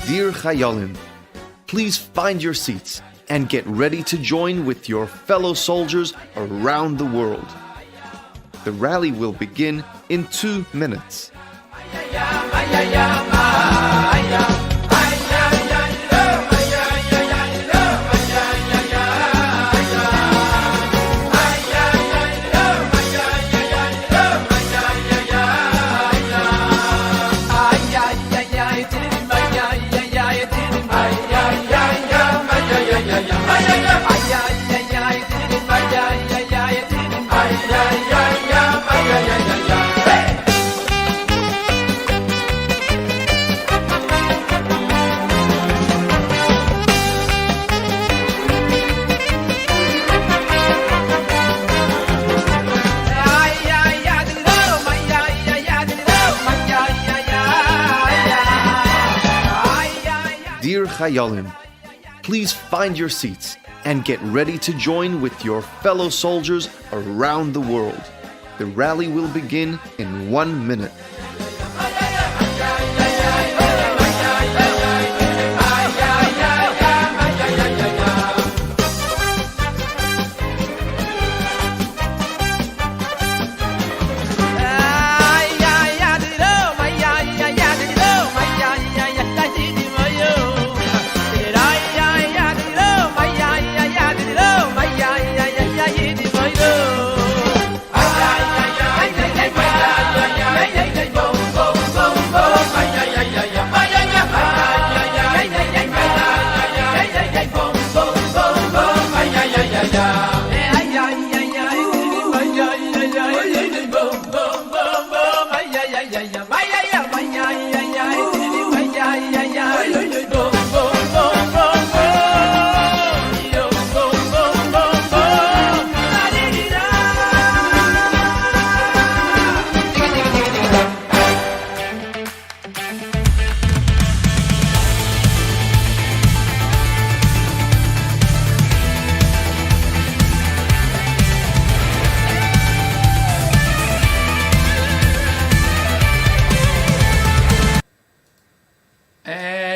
Dear Chayalim, please find your seats and get ready to join with your fellow soldiers around the world. The rally will begin in 2 minutes. Dear Chayalim, please find your seats and get ready to join with your fellow soldiers around the world. The rally will begin in 1 minute.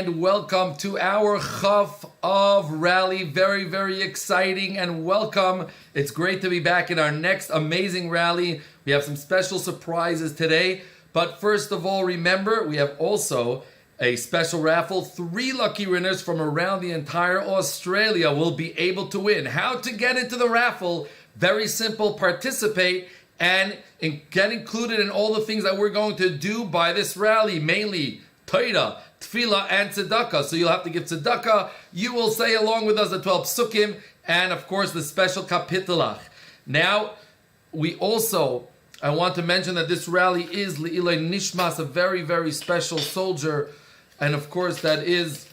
Welcome to our Chof of rally. Very, very exciting and welcome. It's great to be back in our next amazing rally. We have some special surprises today. But first of all, remember, we have also a special raffle. 3 lucky winners from around the entire Australia will be able to win. How to get into the raffle? Very simple. Participate and get included in all the things that we're going to do by this rally, mainly Torah, Tefillah, and Tzedakah. So you'll have to give Tzedakah. You will say along with us the 12 Psukim, and of course the special Kapitelach. Now, I want to mention that this rally is Le'ilai Nishmas, a very, very special soldier, and of course that is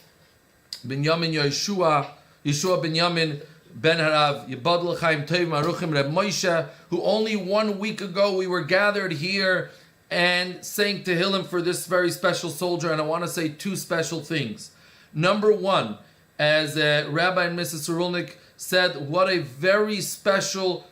Binyamin Yeshua Binyamin Ben Harav Yibad L'chaim Tov Maruchim Reb Moshe, who only 1 week ago we were gathered here and saying Tehillim for this very special soldier. And I want to say 2 special things. Number 1, as Rabbi and Mrs. Cerulnik said, what a very special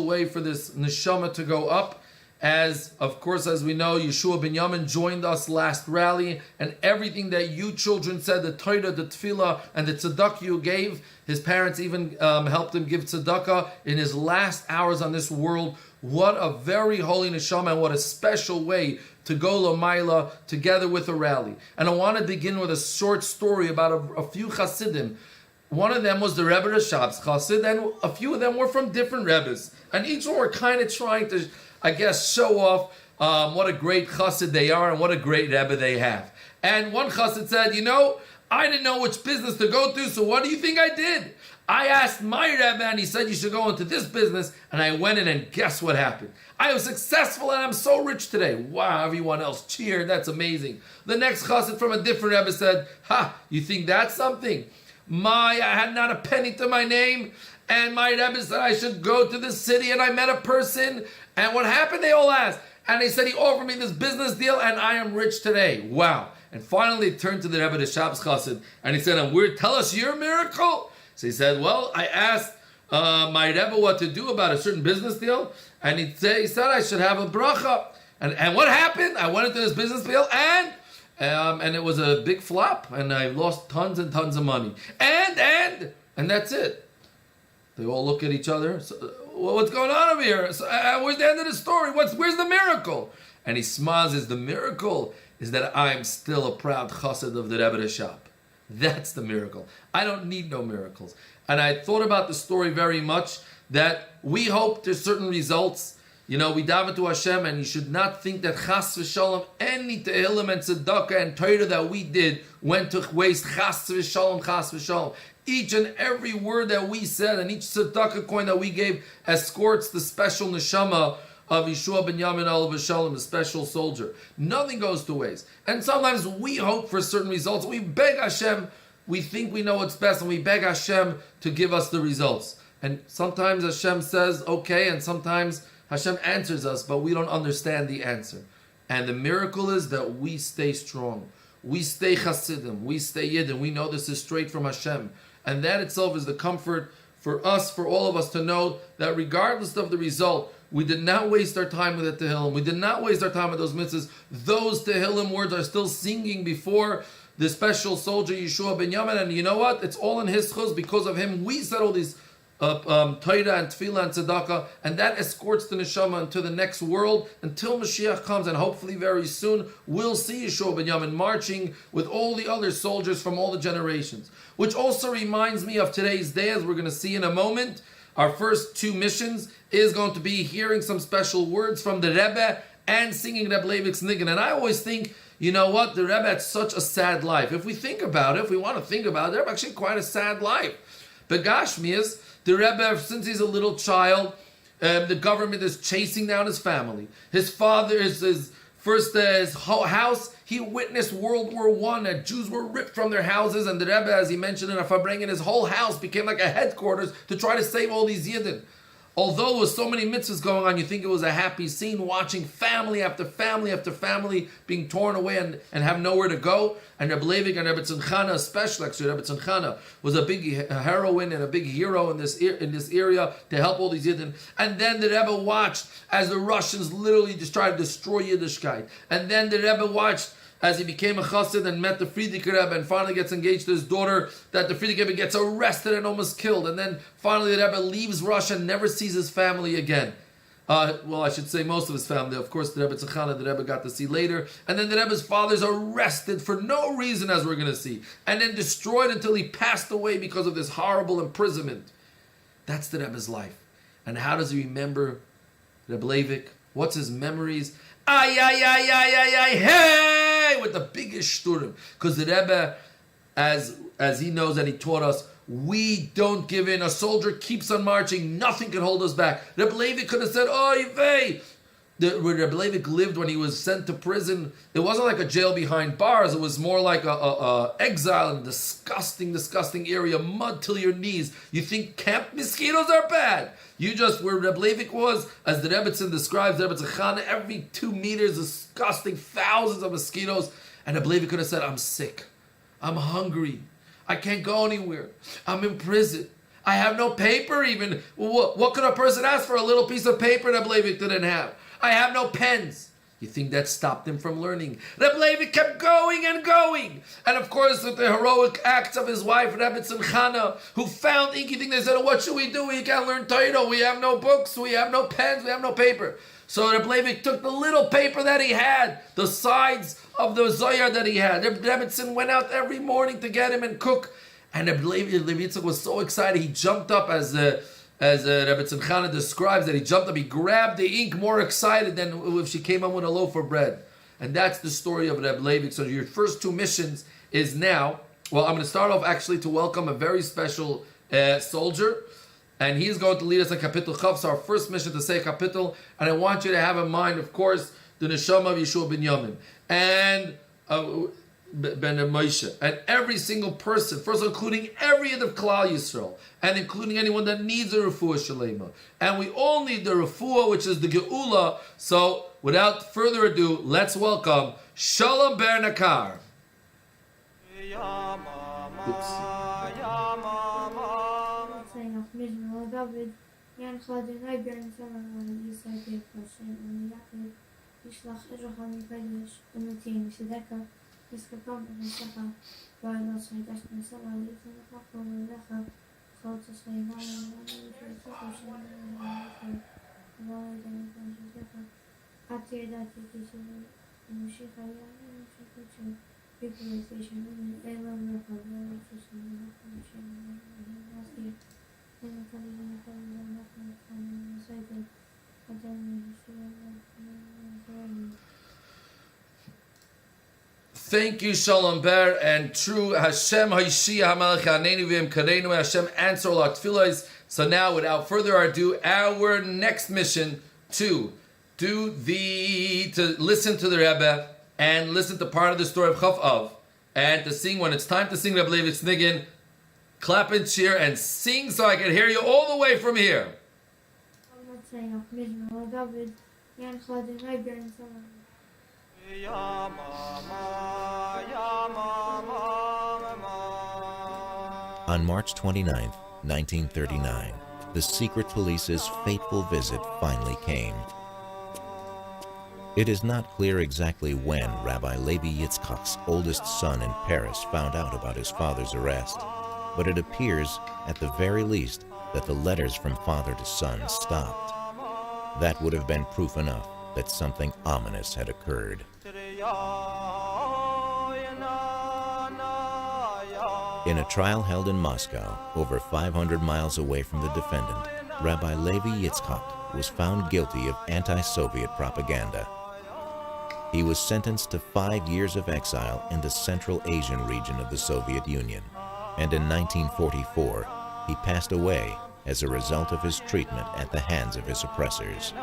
way for this neshama to go up. As, of course, as we know, Yeshua Binyamin joined us last rally, and everything that you children said, the Torah, the Tefillah, and the Tzedakah you gave, his parents even helped him give Tzedakah in his last hours on this world. What a very holy neshama, and what a special way to go Lamaila together with a rally. And I want to begin with a short story about a few Hasidim. One of them was the Rebbe Rashab's Chassid, and a few of them were from different Rebbes. And each one were kind of trying to, I guess, show off what a great Chassid they are and what a great Rebbe they have. And one Chassid said, I didn't know which business to go to, so what do you think I did? I asked my Rebbe and he said you should go into this business, and I went in and guess what happened? I was successful and I'm so rich today. Wow, everyone else cheered. That's amazing. The next chassid from a different Rebbe said, ha, you think that's something? I had not a penny to my name, and my Rebbe said I should go to the city, and I met a person, and what happened? They all asked. And they said he offered me this business deal, and I am rich today. Wow. And finally he turned to the Rebbe, the Shabbos chassid, and he said, tell us your miracle. So he said, well, I asked my Rebbe what to do about a certain business deal, and he said I should have a bracha. And what happened? I went into this business deal, and it was a big flop, and I lost tons and tons of money. And that's it. They all look at each other. So, what's going on over here? So, where's the end of the story? Where's the miracle? And he smiles. The miracle is that I'm still a proud chassid of the Rebbe shop. That's the miracle. I don't need no miracles. And I thought about the story very much, that we hope there's certain results. We daven to Hashem, and you should not think that chas v'shalom, any tehillim and tzedakah and Torah that we did went to waste. Chas v'shalom, chas v'shalom. Each and every word that we said and each tzedakah coin that we gave escorts the special neshama of Yeshua ben Yamin alav Shalom, a special soldier. Nothing goes to waste. And sometimes we hope for certain results. We beg Hashem, we think we know what's best, and we beg Hashem to give us the results. And sometimes Hashem says, okay, and sometimes Hashem answers us, but we don't understand the answer. And the miracle is that we stay strong. We stay Hasidim. We stay Yidden. We know this is straight from Hashem. And that itself is the comfort for us, for all of us, to know that regardless of the result, we did not waste our time with the Tehillim. We did not waste our time with those mitzvahs. Those Tehillim words are still singing before the special soldier Yeshua ben Yamin. And you know what? It's all in his chuz. Because of him, we said all these Torah and Tefillah and Tzedakah, and that escorts the neshama into the next world until Mashiach comes, and hopefully very soon we'll see Yeshua ben Yamin marching with all the other soldiers from all the generations. Which also reminds me of today's day, as we're going to see in a moment. Our first two missions is going to be hearing some special words from the Rebbe and singing Rebbe Leivik's Nigun. And I always think, you know what, the Rebbe had such a sad life. If we think about it, if we want to think about it, the Rebbe actually quite a sad life. But Gashmias, the Rebbe, since he's a little child, the government is chasing down his family. His father is his whole house. He witnessed World War I, that Jews were ripped from their houses, and the Rebbe, as he mentioned in a Farbrengen, his whole house became like a headquarters to try to save all these Yidden. Although there was so many mitzvahs going on, you think it was a happy scene, watching family after family after family being torn away and have nowhere to go. And Rebbe Leivik and Rebbe Tzimchana, especially, actually Rebbe Tzimchana was a big heroine and a big hero in this area to help all these Yidden. And then the Rebbe watched as the Russians literally just tried to destroy Yiddishkeit. And then the Rebbe watched as he became a chassid and met the Frierdiker Rebbe and finally gets engaged to his daughter, that the Frierdiker Rebbe gets arrested and almost killed. And then finally the Rebbe leaves Russia and never sees his family again. I should say most of his family. Of course, the Rebbe Tzachana, the Rebbe got to see later. And then the Rebbe's father is arrested for no reason, as we're going to see. And then destroyed until he passed away because of this horrible imprisonment. That's the Rebbe's life. And how does he remember Rebbe Leivik? What's his memories? Hey! With the biggest shturim. Because the Rebbe, as he knows and he taught us, we don't give in. A soldier keeps on marching. Nothing can hold us back. Rebbe Leivik could have said, oy vey. Where Rebbe Leivik lived when he was sent to prison, it wasn't like a jail behind bars. It was more like a exile in a disgusting area, mud till your knees. You think camp mosquitoes are bad? You just, where Rebbe Leivik was, as the Rebbetzin describes, the Rebbe Tzachana, every 2 meters, disgusting, thousands of mosquitoes. And Rebbe Leivik could have said, I'm sick. I'm hungry. I can't go anywhere. I'm in prison. I have no paper even. What could a person ask for? A little piece of paper that Rebbe Leivik didn't have. I have no pens. You think that stopped him from learning? Rebbe Leivik kept going and going. And of course, with the heroic acts of his wife, Rebbe Tzimchana, who found inky thing, they said, what should we do? We can't learn Torah. We have no books. We have no pens. We have no paper. So Rebbe Leivik took the little paper that he had, the sides of the Zohar that he had. Rebbe Tzimchana went out every morning to get him and cook. And Rebbe Leivik was so excited, he jumped up as Rebbe Tzimchana describes that he jumped up, he grabbed the ink more excited than if she came on with a loaf of bread. And that's the story of Rebbe Leivik. So your first two missions is now, well, I'm going to start off actually to welcome a very special soldier, and he's going to lead us in Kapitel Chof. So our first mission to say Kapitel, and I want you to have in mind, of course, the Neshama of Yeshua ben Yamin and Ben Moshe, and every single person, first of all, including every Yid of Klal Yisrael, and including anyone that needs a refuah shalema. And we all need the refuah, which is the geula. So, without further ado, let's welcome Shalom Ber Nakar. Искаком Рисаха, Вайнос, Хайдашна Сала, Лифна Хафа, Леха, Халта Сайна, Атиедати, Мушиха, Мушиха, People Station, Eva Maka, Thank you, Shalom Ber, and true Hashem Haishia Hamalach Hanenu V'Im Kareinu. Hashem answer all our tefillos. So now, without further ado, our next mission to listen to the Rebbe and listen to part of the story of Chof, and to sing when it's time to sing Rebbe Levi's Niggin. Clap and cheer and sing so I can hear you all the way from here. On March 29th, 1939, the secret police's fateful visit finally came. It is not clear exactly when Rabbi Levi Yitzchak's oldest son in Paris found out about his father's arrest, but it appears, at the very least, that the letters from father to son stopped. That would have been proof enough that something ominous had occurred. In a trial held in Moscow, over 500 miles away from the defendant, Rabbi Levi Yitzchak was found guilty of anti-Soviet propaganda. He was sentenced to 5 years of exile in the Central Asian region of the Soviet Union, and in 1944, he passed away as a result of his treatment at the hands of his oppressors.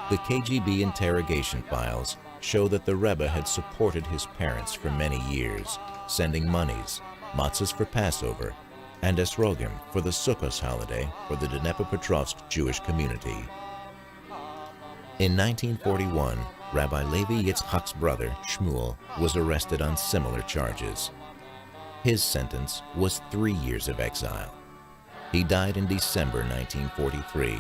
The KGB interrogation files show that the Rebbe had supported his parents for many years, sending monies, matzahs for Passover, and esrogim for the Sukkot holiday for the Dnepropetrovsk Jewish community. In 1941, Rabbi Levi Yitzchak's brother, Shmuel, was arrested on similar charges. His sentence was 3 years of exile. He died in December 1943.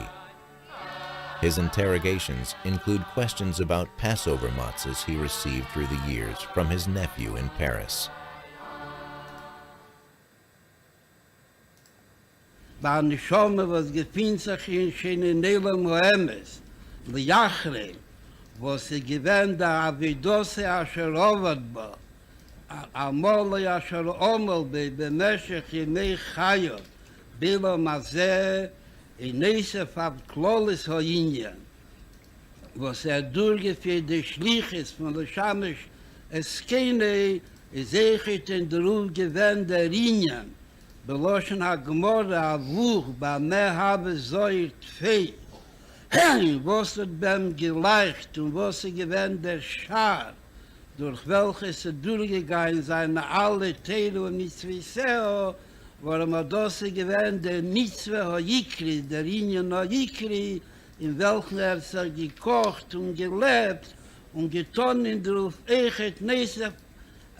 His interrogations include questions about Passover matzahs he received through the years from his nephew in Paris. War nicht schon, was gefühlt sich in schönen Nelem Moemes, Liachre, wo sie gewähnt der Avidose asher Ovadba, Amol asher Omel bemeshech Yemei Chayo, Bilo Mazeh, in Nesef ab Klolis Hoinyan, wo sie durchgeführt die Schliches von der Shamish Eskene, Ezechet in der Ruf gewähnt der Inyan, Beloschen ha-Gmora avuch, ba me habe zoir tfei, was hat beim geleicht und was sie gewähnt der Schar, durch welches durchgegangen seine alle Teile und Mitzvah, warum das gewähnt der Mitzvah ha-Yikri, der Inyan ha-Yikri, in welchen sich gekocht und gelebt und getan in der Ruf Echet Nesef,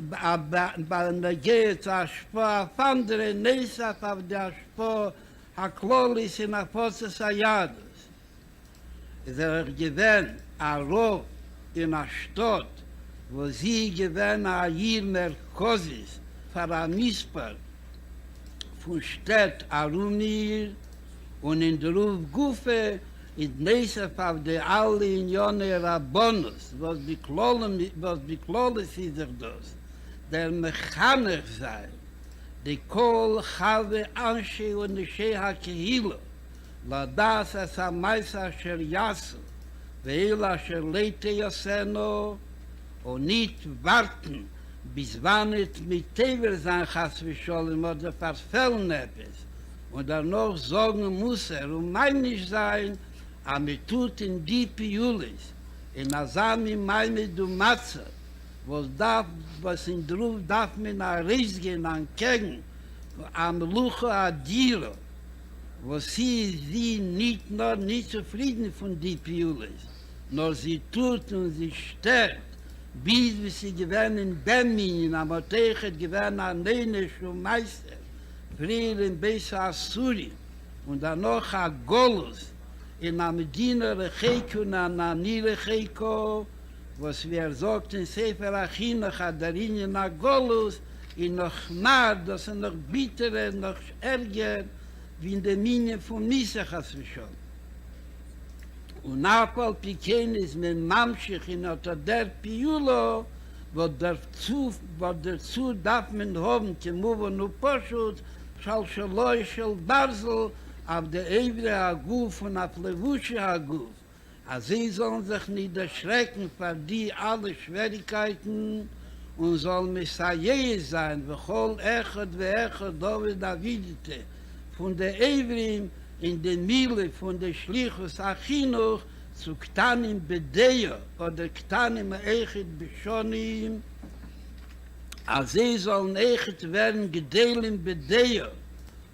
bei der Geht Aschpo, auf andere Nesef auf der Aschpo, ha-Klolis in Apozes Ayadus. Es gewähnt a Rov in a Stott, wo sie gewähnt a Jir Merkozis, für a Mispar, von Städt Arumir, und in der Ruf Gufe, in Nesef auf der alle Unione Rabbonus, was beklolis ist das, der Mechanisch sei, die Kol Chave Anshe und Neshe HaKehilo, Ladas es Amais Asher Yasu, Veil Asher Leite Yoseno, und nicht warten, bis wann nicht mit Tever sein Chas V'Sholem oder verfällen etwas. Und danach sagen muss meinig sein, aber tut in die Piulis, in Asami meine du Matze, was in Druf darf man gehen an Kegen, am Luche Adiro, wo sie nicht zufrieden von die Piulis, nur sie tut und sie stärkt, bis wie sie gewähren in Bemin, am Otechet gewähren an Nenesch und Meister, früher in Beisa Asuri, und danach a Golus, in a Medina Recheiko und an Ani Recheiko, was wir sagt in Sefer Achinach, a darin in a Golus, in noch nah, das ist noch bitterer, noch ärger, wie in der Mine von Misachas schon. Und Apal Piken ist mit Mamschich in der Piulo, wo dazu darf man haben, Kemuvo nu Poshut, Shal Shaloi Shal Barzel, auf der Evre Aguf und auf Levusche Aguf. Also sie sollen sich nicht erschrecken vor die alle Schwierigkeiten und sollen Messiah sein, V'chol Echad David Davidite, von der Evrim in den Mile von der Schlichus Achinuch zu Ktanim Bedeyo oder Ktanim Echid Bishonim, als sie sollen Echid werden Gedelim Bedeyo,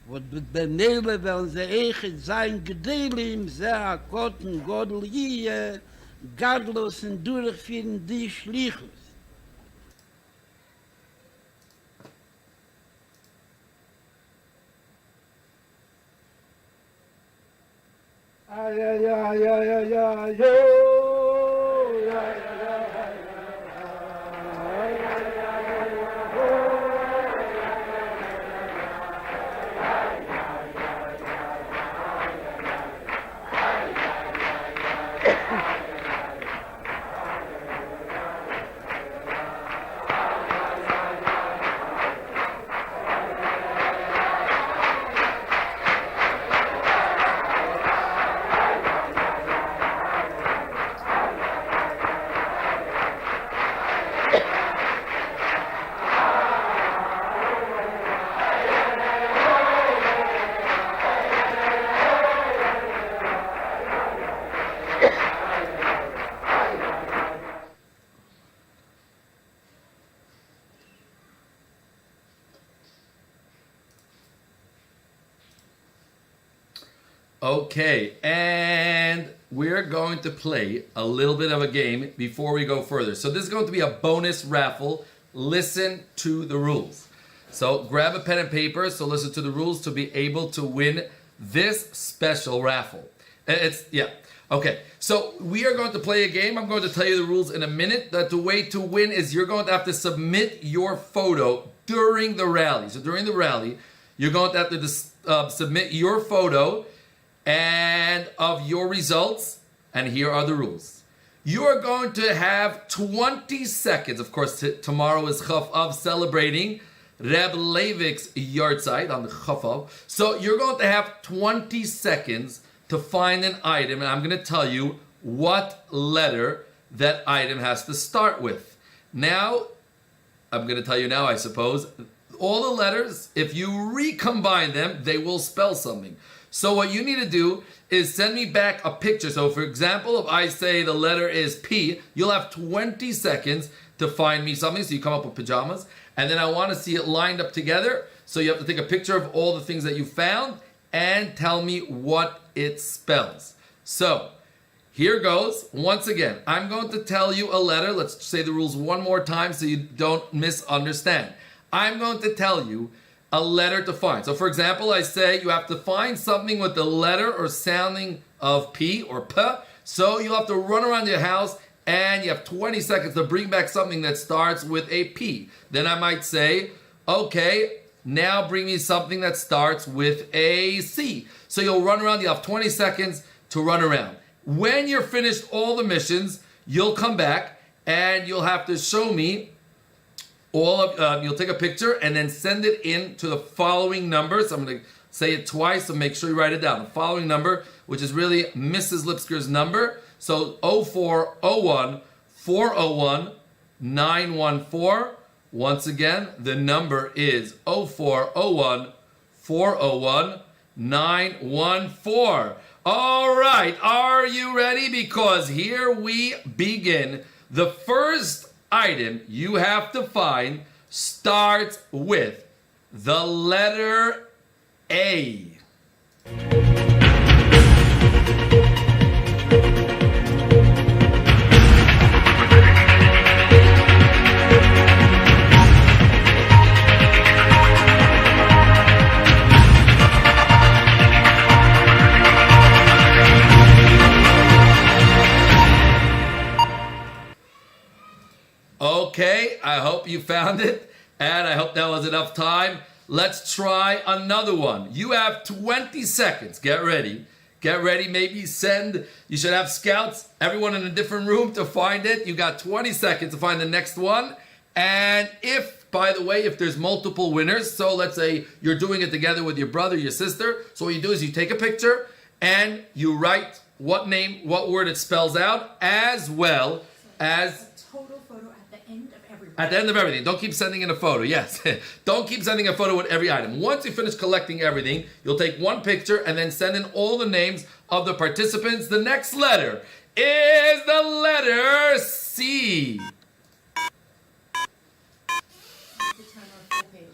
und benele werden sie Echid sein Gedelim, sehr Akoten Godel Jie, Gadlos und durchführen die Schlichus. Ay, ay, ay, ay, ay, ay, yo, ay, ay, ay, Okay, and we're going to play a little bit of a game before we go further. So this is going to be a bonus raffle. Listen to the rules. So grab a pen and paper, so listen to the rules to be able to win this special raffle. Okay, so we are going to play a game. I'm going to tell you the rules in a minute. That the way to win is you're going to have to submit your photo during the rally. So during the rally, you're going to have to submit your photo and of your results, and here are the rules. You are going to have 20 seconds. Of course, tomorrow is Chof celebrating Reb Leivik's yahrzeit on the Chof. So you're going to have 20 seconds to find an item, and I'm going to tell you what letter that item has to start with. Now, I'm going to tell you now, I suppose, all the letters, if you recombine them, they will spell something. So what you need to do is send me back a picture. So for example, if I say the letter is P, you'll have 20 seconds to find me something. So you come up with pajamas. And then I want to see it lined up together. So you have to take a picture of all the things that you found and tell me what it spells. So here goes. Once again, I'm going to tell you a letter. Let's say the rules one more time so you don't misunderstand. I'm going to tell you a letter to find. So for example, I say you have to find something with the letter or sounding of P or P. So you'll have to run around your house and you have 20 seconds to bring back something that starts with a P. Then I might say, okay, now bring me something that starts with a C. So you'll run around, you'll have 20 seconds to run around. When you're finished all the missions, you'll come back and you'll have to show me you'll take a picture and then send it in to the following number. So I'm going to say it twice, so make sure you write it down. The following number, which is really Mrs. Lipsker's number. So 0401 401 914 Once again, the number is 0401 401 914. All right, are you ready? Because here we begin. The first item you have to find starts with the letter A. Okay, I hope you found it, and I hope that was enough time. Let's try another one. You have 20 seconds. Get ready. Get ready. Maybe you should have scouts, everyone in a different room to find it. You got 20 seconds to find the next one. And by the way, if there's multiple winners, so let's say you're doing it together with your brother, your sister. So what you do is you take a picture and you write what name, what word it spells out, as well as total photo at the end of everything. At the end of everything. Don't keep sending in a photo. Yes. Don't keep sending a photo with every item. Once you finish collecting everything, you'll take one picture and then send in all the names of the participants. The next letter is the letter C. The 10 or full pages.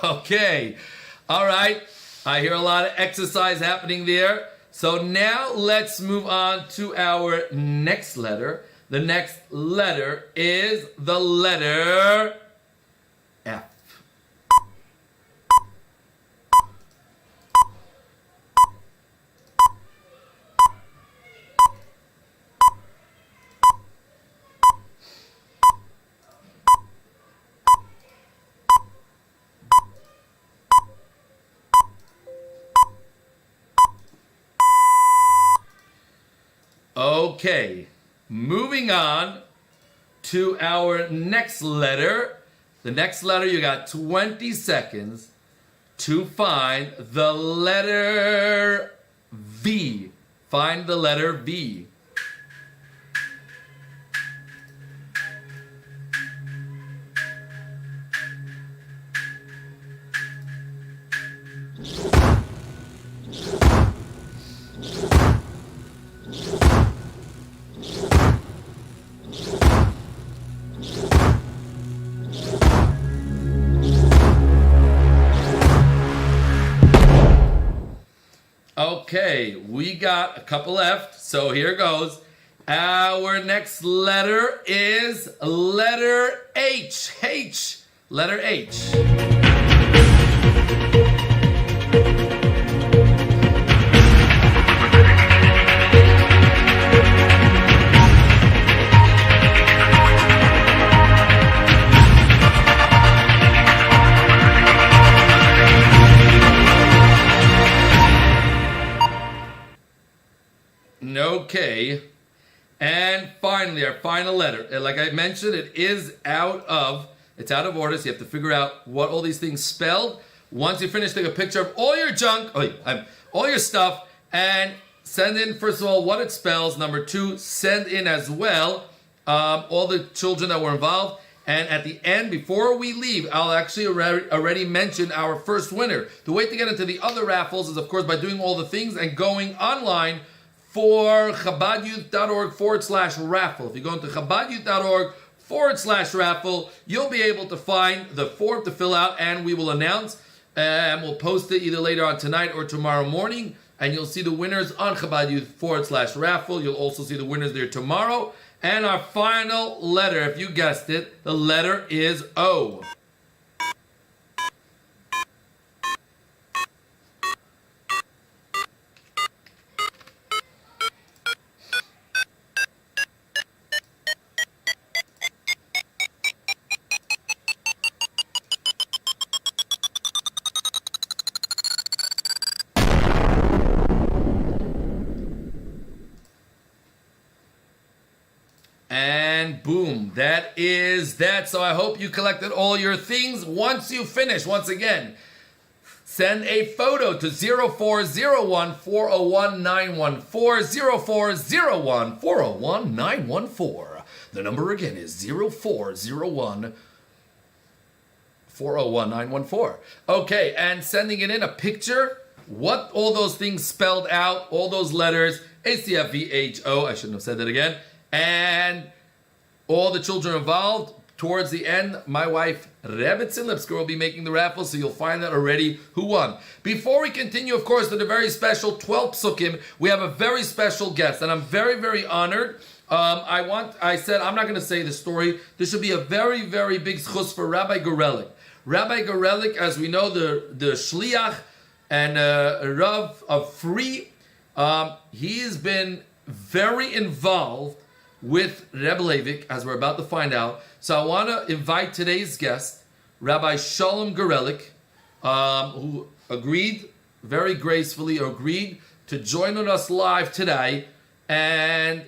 Okay. All right. I hear a lot of exercise happening there. So now let's move on to our next letter. The next letter is the letter F. Okay, moving on to our next letter. The next letter, you got 20 seconds to find the letter V. Find the letter V. Okay, we got a couple left, so here goes. Our next letter is letter H. H. Letter H. Okay, and finally, our final letter. Like I mentioned, it's out of order, so you have to figure out what all these things spelled. Once you finish, take a picture of all your junk, all your stuff, and send in, first of all, what it spells. Number 2, send in as well all the children that were involved. And at the end, before we leave, I'll actually already mention our first winner. The way to get into the other raffles is, of course, by doing all the things and going online for ChabadYouth.org/raffle. If you go into ChabadYouth.org/raffle, you'll be able to find the form to fill out, and we will announce, and we'll post it either later on tonight or tomorrow morning, and you'll see the winners on ChabadYouth.org/raffle. You'll also see the winners there tomorrow. And our final letter, if you guessed it, the letter is O. And boom, that is that. So I hope you collected all your things. Once you finish, once again, send a photo to 0401 401 914, 0401 401 914. The number again is 0401 401 914. Okay, and sending it in a picture, what all those things spelled out, all those letters, ACFVHO, I shouldn't have said that again, and all the children involved. Towards the end, my wife, Rebbetzin Lipsker, will be making the raffle, so you'll find out already who won. Before we continue, of course, to the very special 12 Psukim, we have a very special guest, and I'm very, very honored. I said, I'm not going to say the story. This should be a very, very big schus for Rabbi Gorelik. Rabbi Gorelik, as we know, the Shliach and Rav of Free, he has been very involved with Rebbe Leivik, as we're about to find out. So I want to invite today's guest, Rabbi Shalom Gorelik, who very gracefully agreed to join on us live today and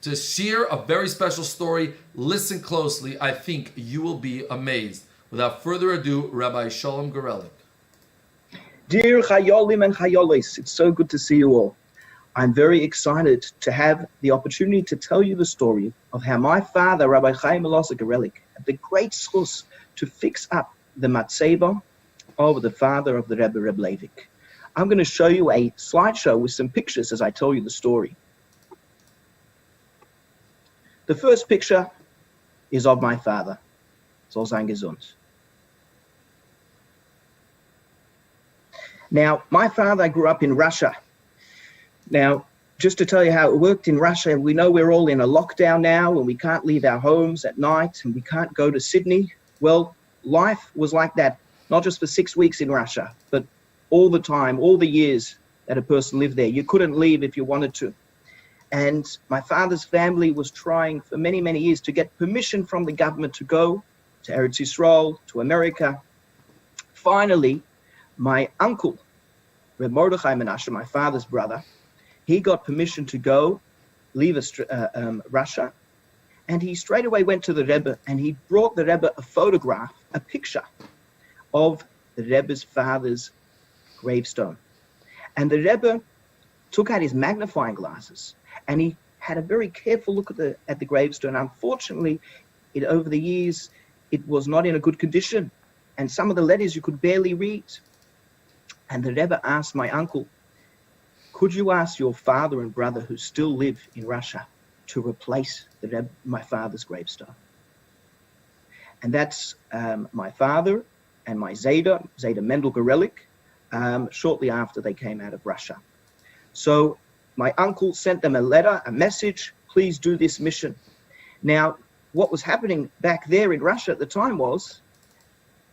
to share a very special story. Listen closely. I think you will be amazed. Without further ado, Rabbi Shalom Gorelik. Dear Chayolim and Chayolis, it's so good to see you all. I'm very excited to have the opportunity to tell you the story of how my father, Rabbi Chaim Elazar Gorelik, had the great schus to fix up the matzeva of the father of the Rebbe Leivik. I'm going to show you a slideshow with some pictures as I tell you the story. The first picture is of my father, Soll sein gesund. Now, my father grew up in Russia. Now, just to tell you how it worked in Russia, we know we're all in a lockdown now and we can't leave our homes at night and we can't go to Sydney. Well, life was like that, not just for 6 weeks in Russia, but all the time, all the years that a person lived there. You couldn't leave if you wanted to. And my father's family was trying for many, many years to get permission from the government to go to Eretz Yisrael, to America. Finally, my uncle, Reb Mordechai Menachem, my father's brother, he got permission to go, leave Russia, and he straight away went to the Rebbe and he brought the Rebbe a photograph, a picture of the Rebbe's father's gravestone. And the Rebbe took out his magnifying glasses and he had a very careful look at the gravestone. Unfortunately, over the years, it was not in a good condition, and some of the letters you could barely read. And the Rebbe asked my uncle, could you ask your father and brother who still live in Russia to replace my father's gravestone? And that's my father and my Zayda Mendel Gorelik, shortly after they came out of Russia. So my uncle sent them a letter, a message, please do this mission. Now, what was happening back there in Russia at the time was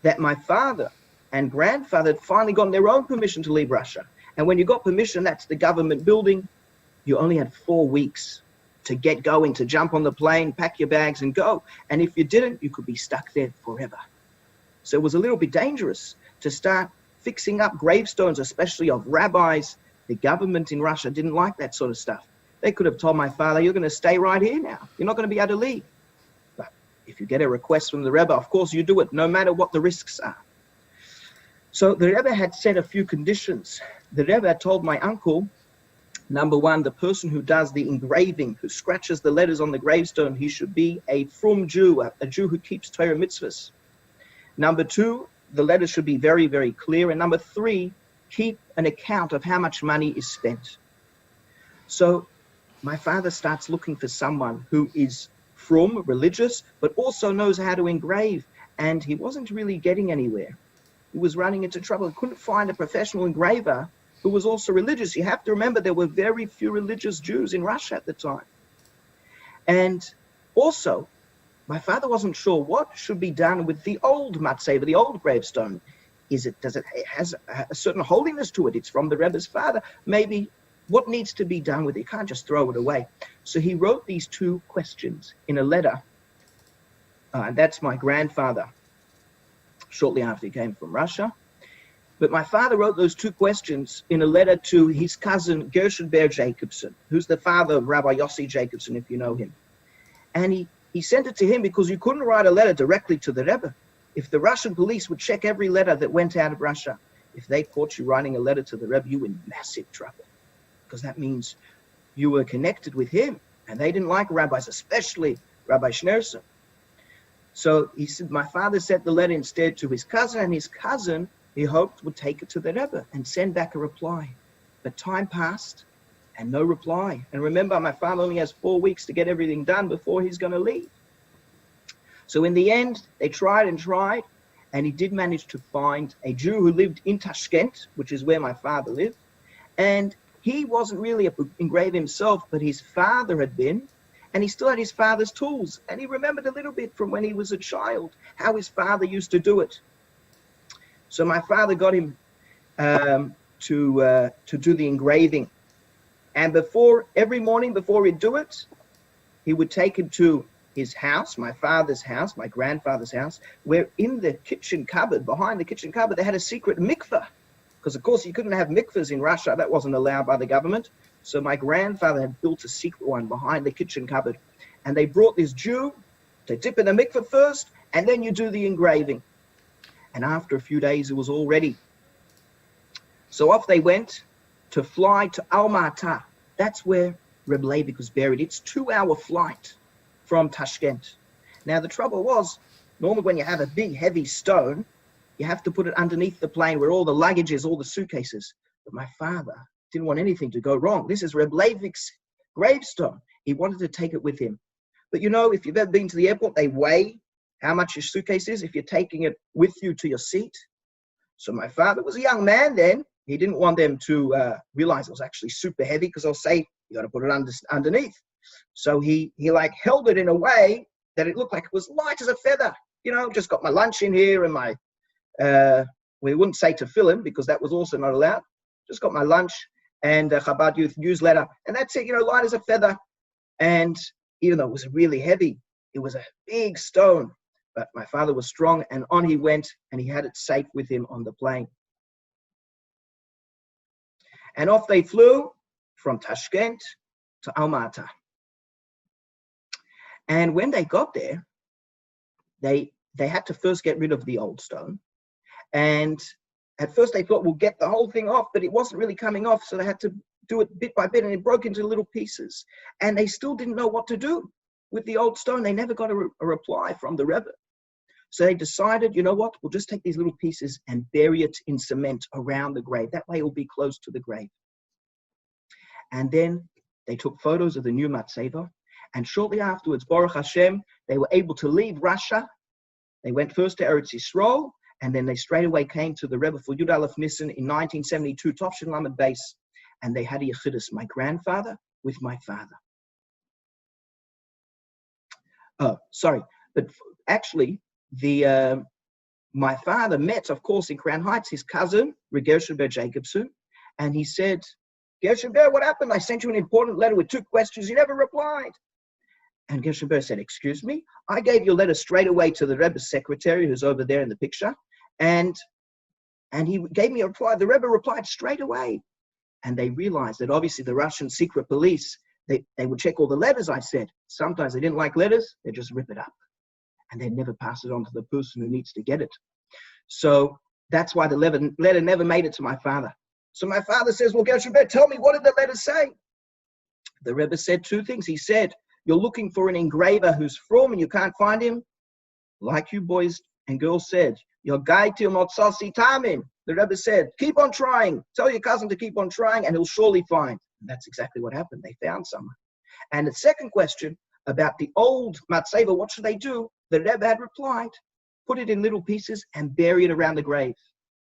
that my father and grandfather had finally gotten their own permission to leave Russia. And when you got permission, that's the government building, you only had 4 weeks to get going, to jump on the plane, pack your bags and go. And if you didn't, you could be stuck there forever. So it was a little bit dangerous to start fixing up gravestones, especially of rabbis. The government in Russia didn't like that sort of stuff. They could have told my father, you're going to stay right here now. You're not going to be able to leave. But if you get a request from the Rebbe, of course you do it, no matter what the risks are. So the Rebbe had set a few conditions. The Rebbe had told my uncle, number one, the person who does the engraving, who scratches the letters on the gravestone, he should be a frum Jew, a Jew who keeps Torah mitzvahs. Number two, the letters should be very, very clear. And number three, keep an account of how much money is spent. So my father starts looking for someone who is frum, religious, but also knows how to engrave. And he wasn't really getting anywhere. He was running into trouble. He couldn't find a professional engraver who was also religious. You have to remember there were very few religious Jews in Russia at the time. And also, my father wasn't sure what should be done with the old matzeva, the old gravestone. It has a certain holiness to it. It's from the Rebbe's father. Maybe what needs to be done with it? You can't just throw it away. So he wrote these 2 questions in a letter. And that's my grandfather, shortly after he came from Russia. But my father wrote those 2 questions in a letter to his cousin Gershon Ber Jacobson, who's the father of Rabbi Yossi Jacobson, if you know him. And he sent it to him because you couldn't write a letter directly to the Rebbe. If the Russian police would check every letter that went out of Russia, if they caught you writing a letter to the Rebbe, you were in massive trouble, because that means you were connected with him, and they didn't like rabbis, especially Rabbi Schneerson. So he said, my father sent the letter instead to his cousin, and his cousin, he hoped, would take it to the Rebbe and send back a reply. But time passed, and no reply. And remember, my father only has 4 weeks to get everything done before he's going to leave. So in the end, they tried and tried, and he did manage to find a Jew who lived in Tashkent, which is where my father lived. And he wasn't really an engraver himself, but his father had been, and he still had his father's tools. And he remembered a little bit from when he was a child, how his father used to do it. So my father got him to do the engraving. And every morning before he'd do it, he would take him to his house, my father's house, my grandfather's house, where in the kitchen cupboard, behind the kitchen cupboard, they had a secret mikveh. Because, of course, you couldn't have mikvahs in Russia. That wasn't allowed by the government. So my grandfather had built a secret one behind the kitchen cupboard. And they brought this Jew to dip in the mikveh first, and then you do the engraving. And after a few days, it was all ready. So off they went to fly to Almaty. That's where Reb Leivik was buried. It's 2-hour flight from Tashkent. Now, the trouble was, normally when you have a big, heavy stone, you have to put it underneath the plane where all the luggage is, all the suitcases. But my father didn't want anything to go wrong. This is Reb Leivik's gravestone. He wanted to take it with him. But you know, if you've ever been to the airport, they weigh how much your suitcase is if you're taking it with you to your seat. So my father was a young man then. He didn't want them to realize it was actually super heavy, because they'll say, you got to put it underneath. So he held it in a way that it looked like it was light as a feather. You know, just got my lunch in here and my, we wouldn't say tefillin because that was also not allowed. Just got my lunch and Chabad Youth newsletter. And that's it, you know, light as a feather. And even though it was really heavy, it was a big stone. But my father was strong, and on he went, and he had it safe with him on the plane. And off they flew from Tashkent to Almaty. And when they got there, they had to first get rid of the old stone. And at first they thought, we'll get the whole thing off, but it wasn't really coming off. So they had to do it bit by bit, and it broke into little pieces. And they still didn't know what to do with the old stone. They never got a reply from the Rebbe. So they decided, you know what, we'll just take these little pieces and bury it in cement around the grave. That way it will be close to the grave. And then they took photos of the new matzeva. And shortly afterwards, Baruch Hashem, they were able to leave Russia. They went first to Eretz Yisrael, and then they straight away came to the Rebbe for Yud Aleph Nissen in 1972, Tovshin Lamed Beis. And they had a yechidus, my grandfather with my father. But actually, my father met, of course, in Crown Heights, his cousin, Gershon Ber Jacobson, and he said, Gershon Ber, what happened? I sent you an important letter with 2 questions. You never replied. And Gershon Ber said, excuse me? I gave your letter straight away to the Rebbe's secretary, who's over there in the picture, and he gave me a reply. The Rebbe replied straight away. And they realized that obviously the Russian secret police, they would check all the letters I said. Sometimes they didn't like letters, they'd just rip it up. And they'd never pass it on to the person who needs to get it. So that's why the letter never made it to my father. So my father says, well, Gershon Ber, tell me, what did the letter say? The Rebbe said 2 things. He said, you're looking for an engraver who's from and you can't find him. Like you boys and girls said, you're gaitil motzasi tamim. The Rebbe said, keep on trying. Tell your cousin to keep on trying and he'll surely find. And that's exactly what happened. They found someone. And the second question about the old matzeva, what should they do? The Rebbe had replied, put it in little pieces and bury it around the grave.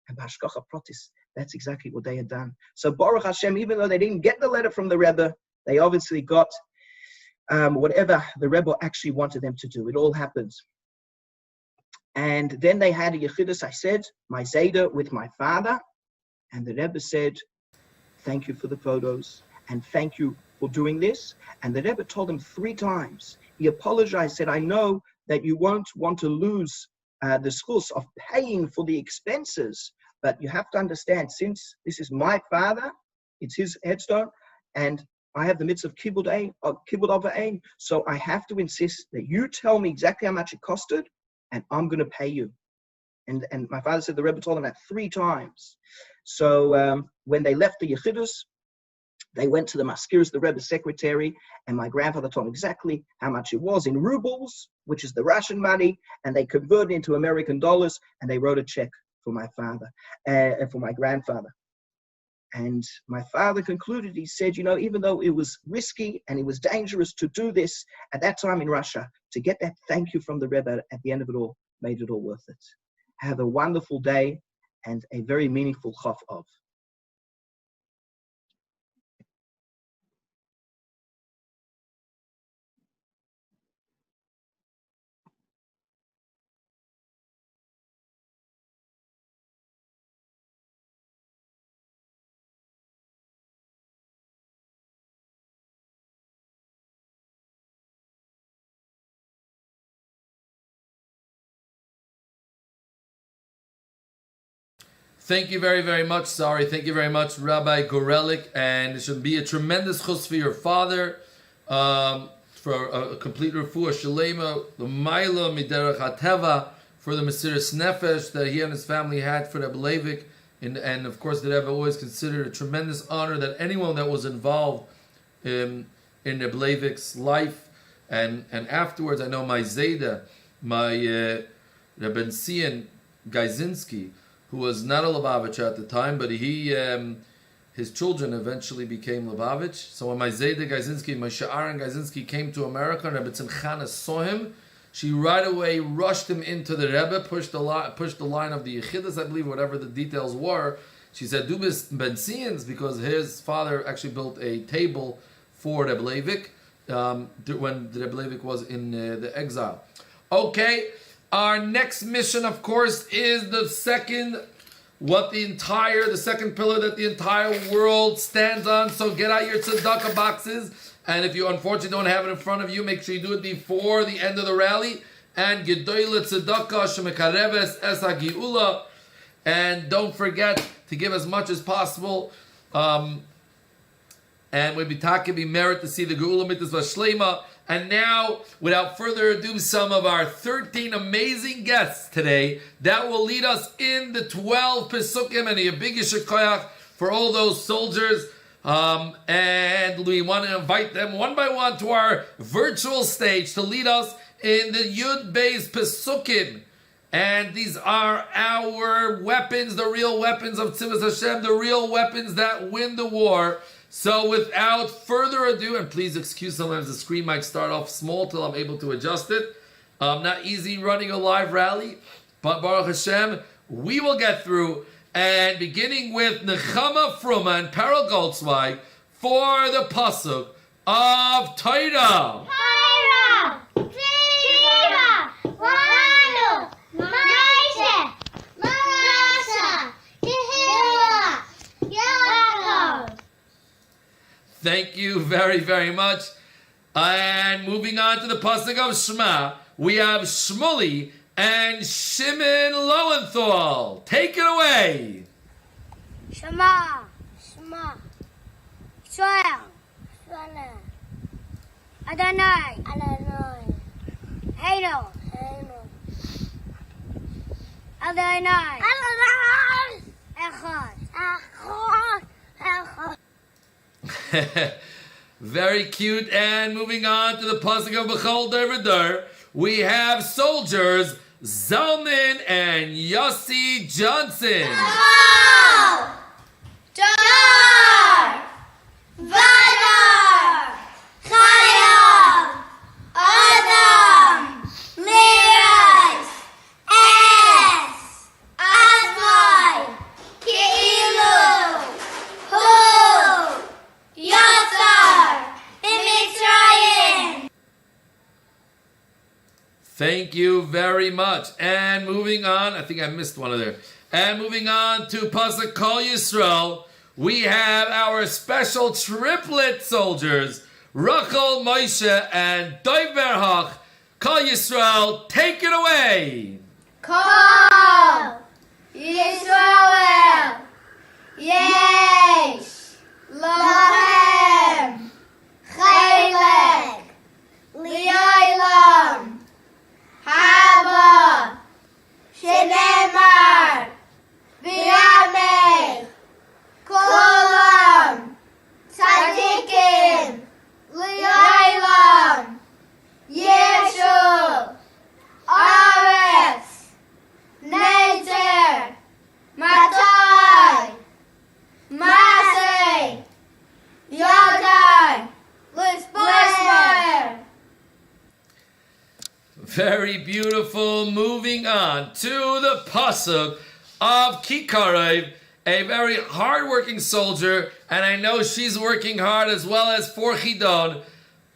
And Bashkocha Protis, that's exactly what they had done. So Baruch Hashem, even though they didn't get the letter from the Rebbe, they obviously got whatever the Rebbe actually wanted them to do. It all happens. And then they had a yechidus, I said, my Zeder with my father. And the Rebbe said, thank you for the photos and thank you for doing this. And the Rebbe told him 3 times. He apologized, said, I know that you won't want to lose the schus of paying for the expenses, but you have to understand, since this is my father, it's his headstone, and I have the mitzvah of kibbud of aim, so I have to insist that you tell me exactly how much it costed, and I'm going to pay you. And my father said the Rebbe told him that 3 times. So when they left the Yechidus, they went to the Maskirs, the Rebbe's secretary, and my grandfather told him exactly how much it was in rubles, which is the Russian money, and they converted into American dollars, and they wrote a check for my father and for my grandfather. And my father concluded, he said, you know, even though it was risky and it was dangerous to do this at that time in Russia, to get that thank you from the Rebbe at the end of it all made it all worth it. Have a wonderful day and a very meaningful Chof of. Thank you very, very much. Sorry. Thank you very much, Rabbi Gorelik. And it should be a tremendous chus for your father, for a complete refuah shalema, the maila miderach hateva, for the Mesiras Nefesh that he and his family had for Rebbe Leivik. And of course, the Rebbe always considered a tremendous honor that anyone that was involved in Rebbe Leivik's life and afterwards. I know my Zayda, my Rebbe Sion Gajzinski, who was not a Lubavitcher at the time, but his children eventually became Lubavitch. So when my Zayda Gajzinski, my Sha'aran Gajzinski came to America and Rebbe Tzimchana saw him, she right away rushed him into the Rebbe, pushed the line of the Yechidus, I believe, whatever the details were. She said, do Ben Sion's, because his father actually built a table for Rebbe Leivik when the Rebbe Leivik was in the exile. Okay. Our next mission, of course, is the second pillar that the entire world stands on. So get out your tzedakah boxes. And if you unfortunately don't have it in front of you, make sure you do it before the end of the rally. And gedoyle tzedakah shemekareves es hagiula. And don't forget to give as much as possible. And we'll be merit to see the geula mitzvah shlema. And now, without further ado, some of our 13 amazing guests today that will lead us in the 12 Pesukim and a big Yishar for all those soldiers. And we want to invite them one by one to our virtual stage to lead us in the Yud Beis Pesukim. And these are our weapons, the real weapons of Tzivos Hashem, the real weapons that win the war. So without further ado, and please excuse sometimes the screen might start off small till I'm able to adjust it. Not easy running a live rally, but Baruch Hashem, we will get through. And beginning with Nechama Fruma and Perel Goldzweig for the pasuk of Torah. Torah, Tzira, Lanu, Moshe, Marasa, Tehillah, Yaakov. Thank you very, very much. And moving on to the pasuk of Shema, we have Shmuli and Shimon Lowenthal. Take it away. Shema, Shema, Israel, Israel, Adonai, Adonai, Heino, Heino, Adonai, Adonai, Echad, Echad, Echad. Very cute. And moving on to the pasuk of B'chol Dor V'Dor, we have soldiers Zalman and Yossi Johnson. Dar, Vadar, Chayav, Adam, Liras, Es, Admai, Keilu, Hu, Yatzar, B'Mitzrayim. Thank you very much. And moving on, I think I missed one of there. And moving on to pasuk Kol Yisrael, we have our special triplet soldiers, Rachel, Moshe, and Dov Berhach. Kol Yisrael, take it away. Kol Yisrael, Yesh, Lahem, Very beautiful. Moving on to the pasuk of Kikarev, a very hardworking soldier, and I know she's working hard as well as for Chidon.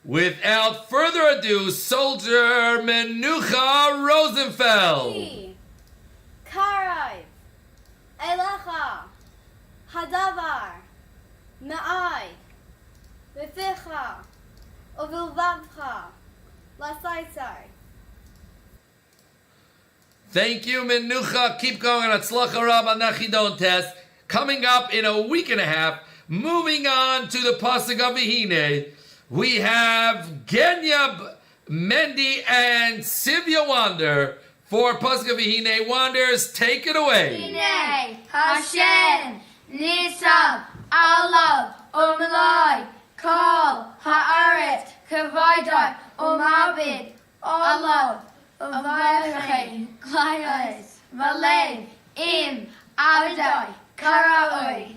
Without further ado, soldier Menucha Rosenfeld. Karai, Elacha, Hadavar, Ma'ai, Leficha, Ovilvavcha, Lasaisai. Thank you, Menucha. Keep going on Atzlacha Rab on that Chidon test. Coming up in a week and a half, moving on to the pasuk of Vihine, we have Genya Mendy and Sivya Wander for pasuk of Vihine. Wanders, take it away. Hine, Hashem, Nisav, Alav, Umalai, Kol, Haaret, Kavadai, Umabid, Alav, Avayachay, Klayas, Valay, Im, Avdai, Karaoi.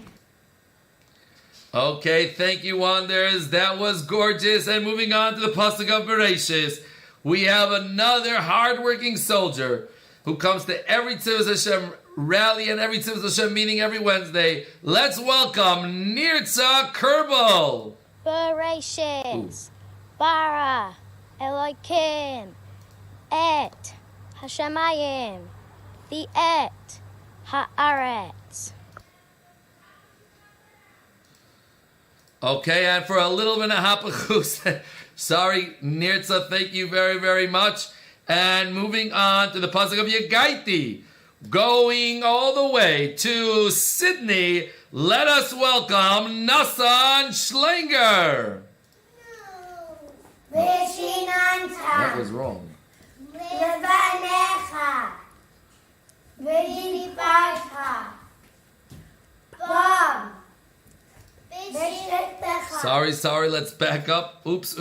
Okay, thank you, Wanders. That was gorgeous. And moving on to the pasuk of Bereshis, we have another hardworking soldier who comes to every Tzivos Hashem rally and every Tzivos Hashem meeting every Wednesday. Let's welcome Nirza Kerbal. Bereshis, bara, Elohim, et, Hashemayim, the et, haaretz. Okay, and for a little bit of hapachus, sorry, Nirza, thank you very, very much. And moving on to the pasuk of Yegaiti, going all the way to Sydney, let us welcome Nassan Schlinger. That was wrong. Sorry, let's back up. Oops.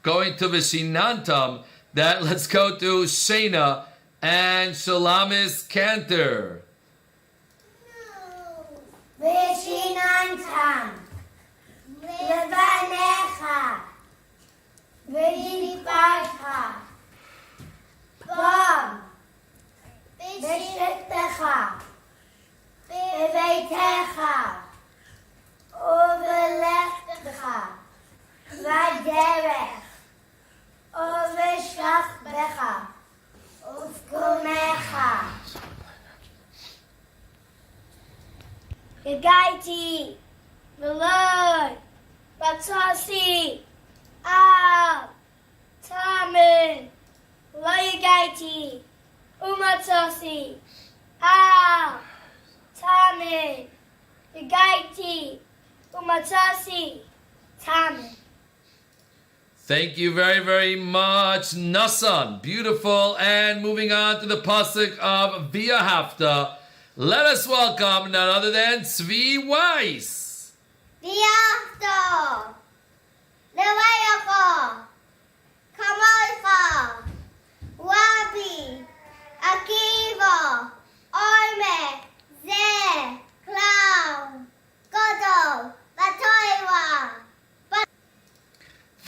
Going to Vishinantam, let's go to Shana and Shalamis Cantor. Vishinantam, Levanecha, V'yiniparcha, Bom, B'shettecha, B'veitecha, Uvelechtecha, V'derech, Uveshachbecha, Uvkumecha. Yagaiti, Malay, Batsasi, Al, Tamin, Layagaiti, Umatsasi, Al, Tamin, Yagaiti, Umatsasi, Tamin. Thank you very, very much, Nassan. Beautiful. And moving on to the pasuk of Via Hafta, let us welcome none other than Tzvi Weiss. Viachto, Levayacha, Kamalcha, Wabi, Akiva, Orme, Ze, Klau, Godol, Batoiwa.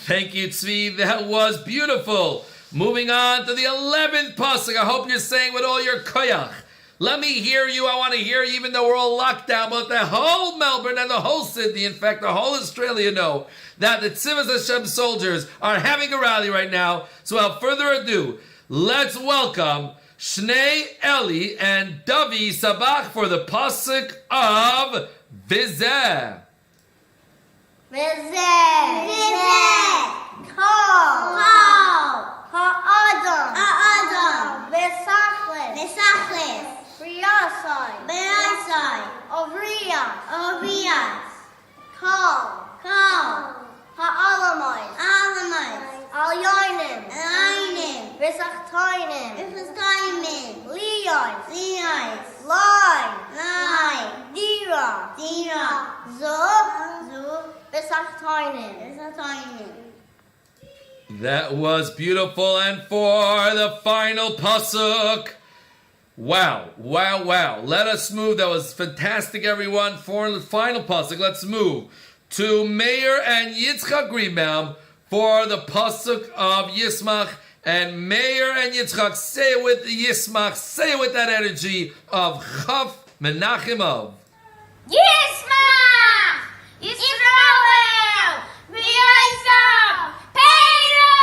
Thank you, Tzvi. That was beautiful. Moving on to the 11th pasuk. I hope you're saying with all your koyach. Let me hear you. I want to hear you, even though we're all locked down. But the whole Melbourne and the whole Sydney, in fact, the whole Australia know that the Tzivos Hashem soldiers are having a rally right now. So without further ado, let's welcome Shnei Eli and Davi Sabach for the pasuk of Vizeh. Vizeh, Kol, Ha'adam, Vesachlis, Briasai, Ovriyas, Kol, Ha'alamais, Alyonim, Vesachtoinim, Liyos, Lai, Dira, Zu, Vesachtoinim. That was beautiful. And for the final pasuk, wow. Let us move. That was fantastic, everyone. For the final pasuk, let's move to Meir and Yitzchak Greenbaum for the pasuk of Yismach And Meir and Yitzchak, say it with Yismach, say it with that energy of Chof Menachem-Av. Yismach! Yisrael! V'yosef! Peter!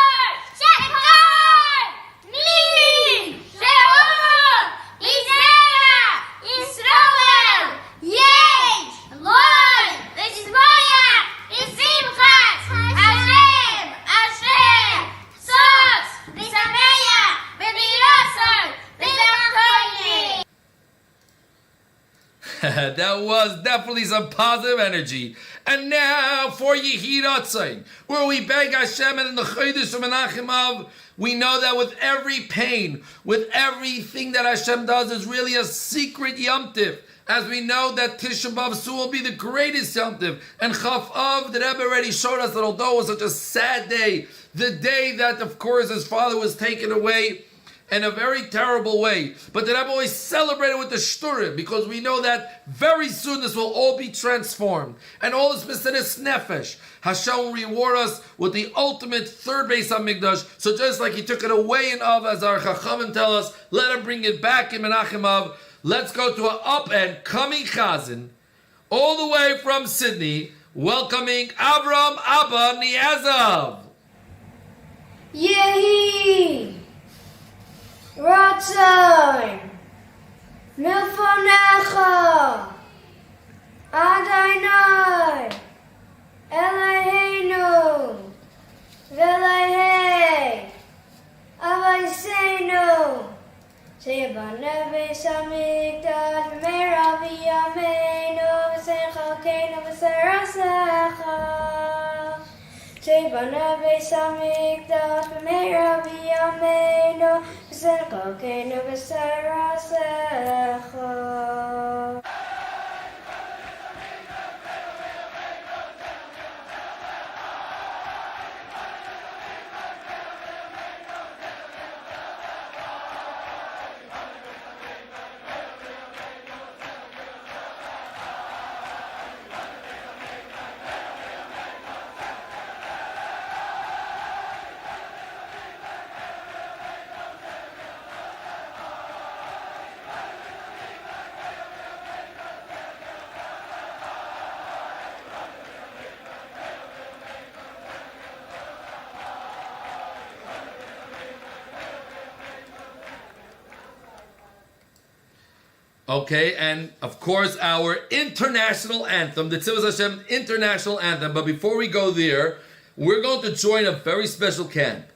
Shekar! Miri! Sheol! Isaiah! Yisrael! Yesh! Lord! V'shmoyach! V'simchas! Hashem! Hashem! Sos! V'sameach! V'dirosar! V'zachtoyim! That was definitely some positive energy. And now for Yehiratzai, where we beg Hashem, and in the Chodesh of Menachem-Av, we know that with every pain, with everything that Hashem does, is really a secret Yom Tiv. As we know that Tisha B'Av soon will be the greatest Yom Tiv. And Chof Av, the Rebbe already showed us that although it was such a sad day, the day that, of course, his father was taken away, in a very terrible way. But the Rebbe always celebrated with the Shturim, because we know that very soon this will all be transformed. And all this Mesiras Nefesh, Hashem will reward us with the ultimate third Beis HaMikdash. So just like He took it away in Av, as our Chachamim tell us, let Him bring it back in Menachem-Av. Let's go to an up and coming Chazan, all the way from Sydney, welcoming Avram Abba Niazav. Yehi Ratzon Milfonecha Adonai Eloheinu V'Elohei Avosenu Shebana Beis HaMikdash V'meira V'yameinu V'Seichakenu V'Sarasecha Shebana Beis HaMikdash V'meira V'yameinu V'Seichakenu V'Sarasecha. Okay, and of course our international anthem, the Tzivos Hashem international anthem. But before we go there, we're going to join a very special camp.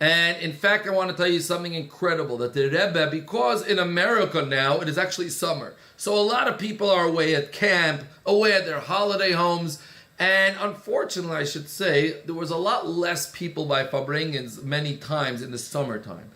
And in fact, I want to tell you something incredible, that the Rebbe, because in America now, it is actually summer. So a lot of people are away at camp, away at their holiday homes. And unfortunately, I should say, there was a lot less people by Fabrengens many times in the summertime.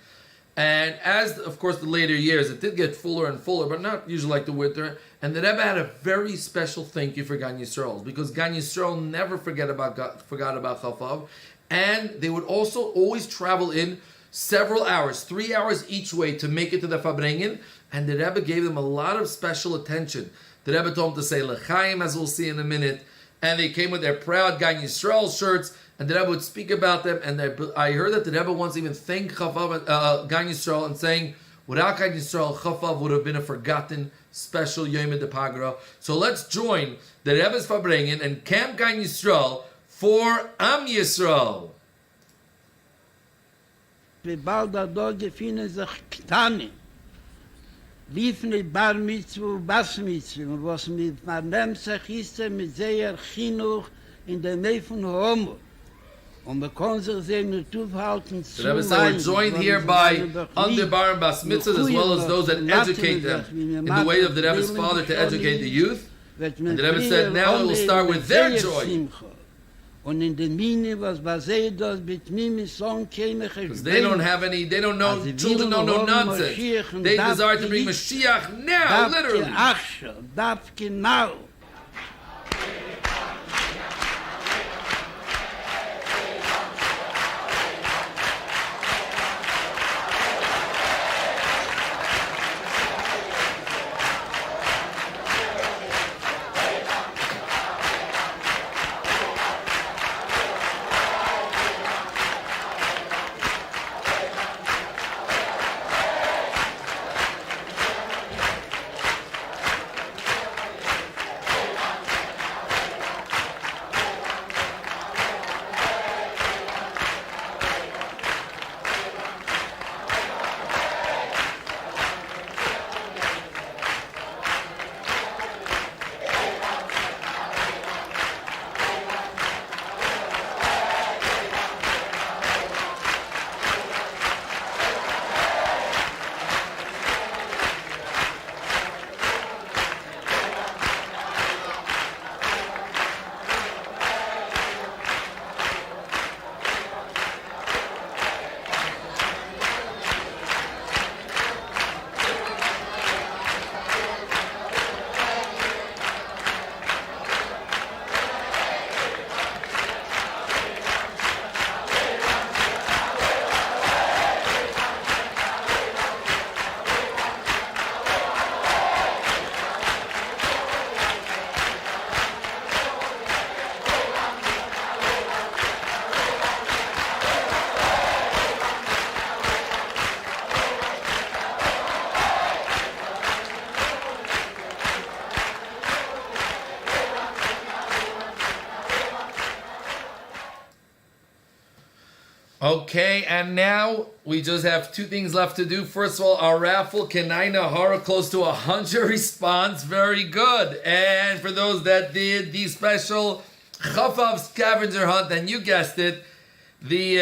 And as, of course, the later years, it did get fuller and fuller, but not usually like the winter. And the Rebbe had a very special thank you for Gan Yisrael, because Gan Yisrael never forgot about Chof Av. And they would also always travel in several hours, 3 hours each way to make it to the Fabrengen. And the Rebbe gave them a lot of special attention. The Rebbe told them to say L'chaim, as we'll see in a minute. And they came with their proud Gan Yisrael shirts. And the Rebbe would speak about them, and I heard that the Rebbe once even thanked Chof Av, Gan Yisrael, and saying, without Gan Yisrael, Chof Av would have been a forgotten special Yom Depagra. So let's join the Rebbe's Fabrengen and Camp Gan Yisrael for Am Yisrael. ובald da gefinnen sich Ktane. Liefen die Bar Mitzvah, Bas Mitzvah, was mit Marnem Sachiste, mit sehr Chinuch in der Nähe von Homo. Und man kann sich sehen und aufhalten zu The Rebbe said we're joined here by Underbar and Bas Mitzvahs, as well as those that educate them in the way of the Rebbe's father to educate the youth. And the Rebbe said now it will start with their joy. Und in den Mine, was basei das mit Mimi Song keine Because they don't know, children don't know nonsense. They desire to bring Mashiach now, literally. Dafke now. Okay, and now we just have two things left to do. First of all, our raffle, Kenai Nahara, close to 100 response. Very good. And for those that did the special Chof scavenger hunt, and you guessed it, the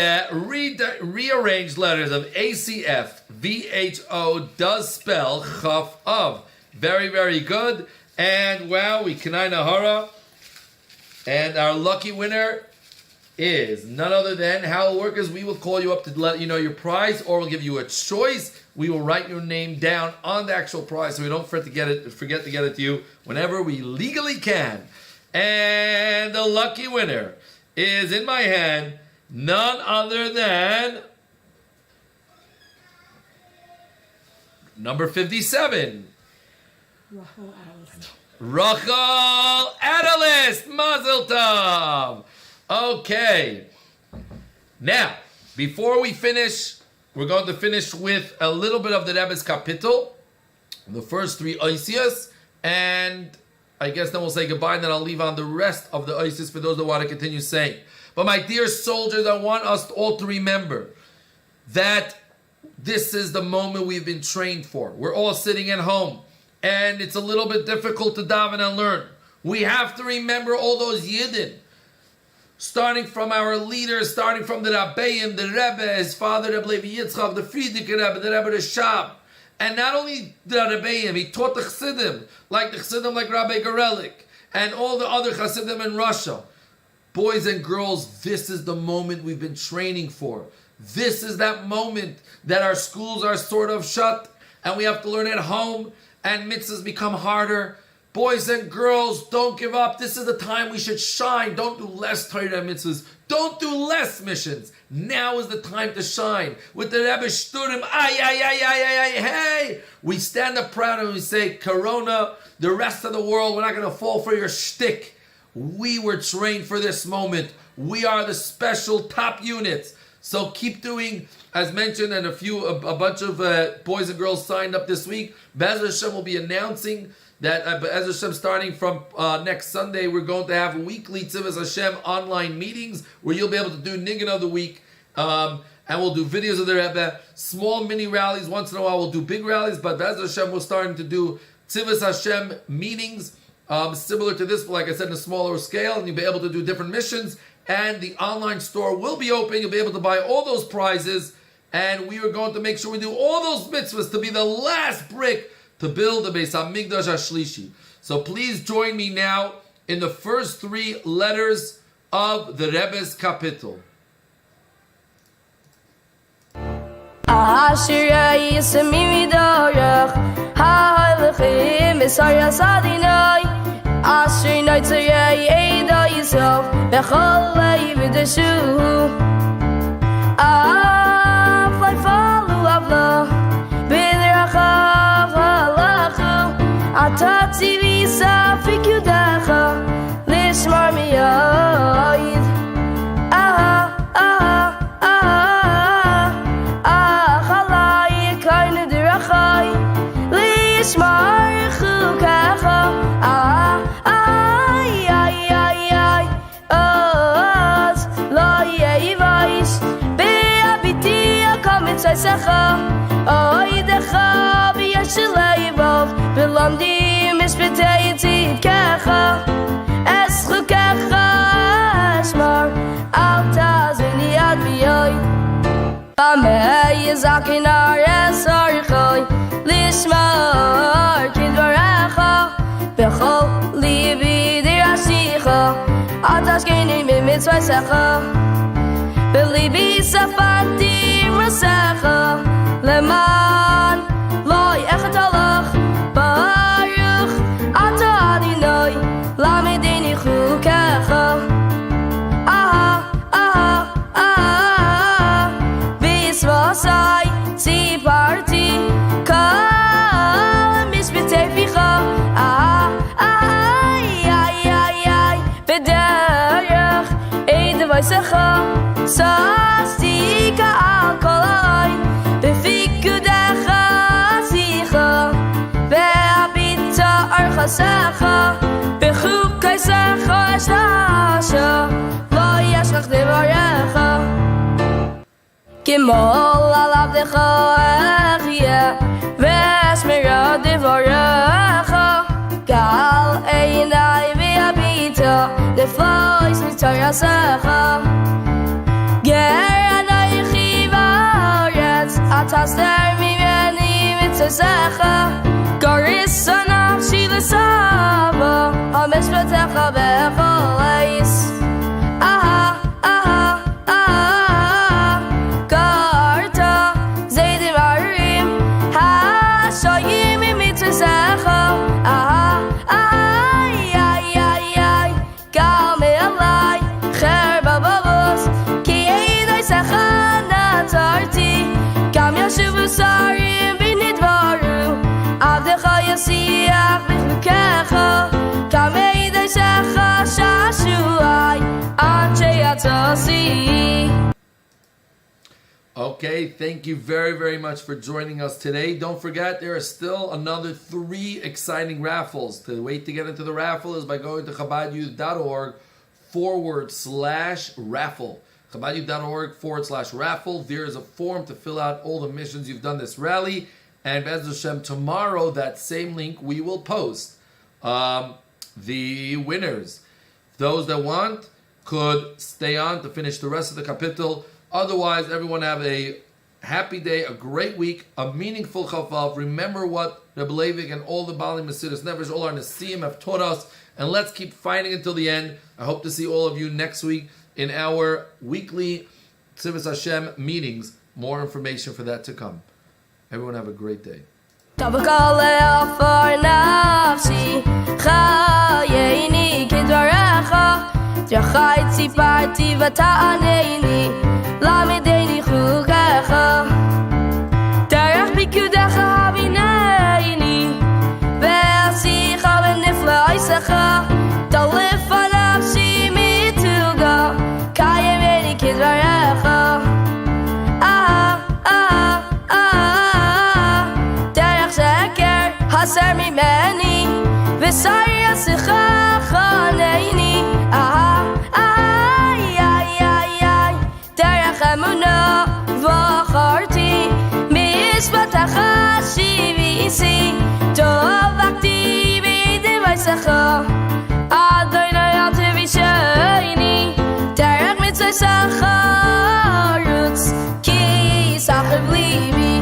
rearranged letters of ACF, VHO does spell Chof. Very, very good. And wow, we Kenai Nahara. And our lucky winner is none other than how it'll work is we will call you up to let you know your prize, or we'll give you a choice. We will write your name down on the actual prize so we don't forget to get it to you whenever we legally can. And the lucky winner is in my hand, none other than number 57. Rachel Adalist, Mazel Tov. Okay. Now, before we finish, we're going to finish with a little bit of the Rebbe's Kapitel, the first three Oisias, and I guess then we'll say goodbye, and then I'll leave on the rest of the Oisias for those that want to continue saying. But my dear soldiers, I want us all to remember that this is the moment we've been trained for. We're all sitting at home, and it's a little bit difficult to daven and learn. We have to remember all those Yidden, starting from our leaders, starting from the Rabbeim, the Rebbe, his father, Rebbe Levi Yitzchak, the Frierdiker Rebbe, the Rebbe Rashab. And not only the Rabbeim, he taught the Chassidim, like Rabbi Gorelik, and all the other Chassidim in Russia. Boys and girls, this is the moment we've been training for. This is that moment that our schools are sort of shut, and we have to learn at home, and mitzvahs become harder. Boys and girls, don't give up. This is the time we should shine. Don't do less Torah mitzvahs. Don't do less missions. Now is the time to shine. With the Rebbe Shturim, hey! We stand up proud and we say, Corona, the rest of the world, we're not going to fall for your shtick. We were trained for this moment. We are the special top units. So keep doing, as mentioned, and a bunch of boys and girls signed up this week. Be'ez Hashem will be announcing that Be'ez Hashem, starting from next Sunday, we're going to have weekly Tzivos Hashem online meetings where you'll be able to do Niggin of the Week, and we'll do videos of the Rebbe, small mini rallies. Once in a while we'll do big rallies, but Be'ez Hashem, we're starting to do Tzivos Hashem meetings, similar to this, but like I said, in a smaller scale, and you'll be able to do different missions, and the online store will be open. You'll be able to buy all those prizes, and we are going to make sure we do all those mitzvahs to be the last brick to build the Beis HaMikdash HaShlishi. So please join me now in the first three letters of the Rebbe's Kapitel. Atati visa fikudacha lishmar miyayid. Chalai kainu dirachai lishmar chukacha. Oz lo yevais be'abiti akamit saisecha oidecha v'yashleivov belandi. Mispetayit kacha, eschu kacha, esmar, altaz v'niyad b'yoy. Bamei yizakinar esarichoy, lishmar kidvarecha, b'chol libi dirashicha, atashkeni mimitzvaysecha, b'libi safanti rasecha, leman loy echat alach. Lamedini chukacha. Bisvasai tziparti kol mispiteficha. B'derech eidevaysecha sastika al kolai b'fikudecha sicha ve'abita archasecha. Gimol alav decha Veshmira devorecha Gal einai viabita Neflois mitorasecha Ger anaychi varetz Ataster mimeni mitzesecha Goris anafshi l'sava Hamishpatecha bechol Aha, aha, aha Garta Zaydim arim Ha-shoyim mitzesecha Aha, aha, ay, ay, ay Gal me'alai Cher babavos Ki einai secha natarti Gam yashuvu sarim binidvaru Avdecha yasiach b'chlukecha Gam einai secha shashuai Anshe yatasi. Okay, thank you very, very much for joining us today. Don't forget, there are still another 3 exciting raffles. The way to get into the raffle is by going to ChabadYouth.org/raffle. ChabadYouth.org/raffle. There is a form to fill out all the missions you've done this rally. And Be'ez Hashem, tomorrow, that same link, we will post the winners. Those that want could stay on to finish the rest of the kapitel. Otherwise, everyone have a happy day, a great week, a meaningful Chof. Remember what Rebbe Leivik and all the Bali Mesiras Nefesh, all our Nesiim have taught us, and let's keep fighting until the end. I hope to see all of you next week in our weekly Tzivos Hashem meetings. More information for that to come. Everyone have a great day. Drachai tziparti v'ta'aneini Lamedeni chukecha Derech bikudecha havineini Ve'asicha v'nifla'aisecha Dalif anafshi mituga Kayemeni kidvarecha Ah, ah, ah Derech sheker haser mimeni V'sari asicha chaneini Ah, Emuna v'acharti mishpatacha shivisi tovakti b'yedei v'ysecha Adonai al tevishayni derech mitzvaysecha rutz ki sachiv libi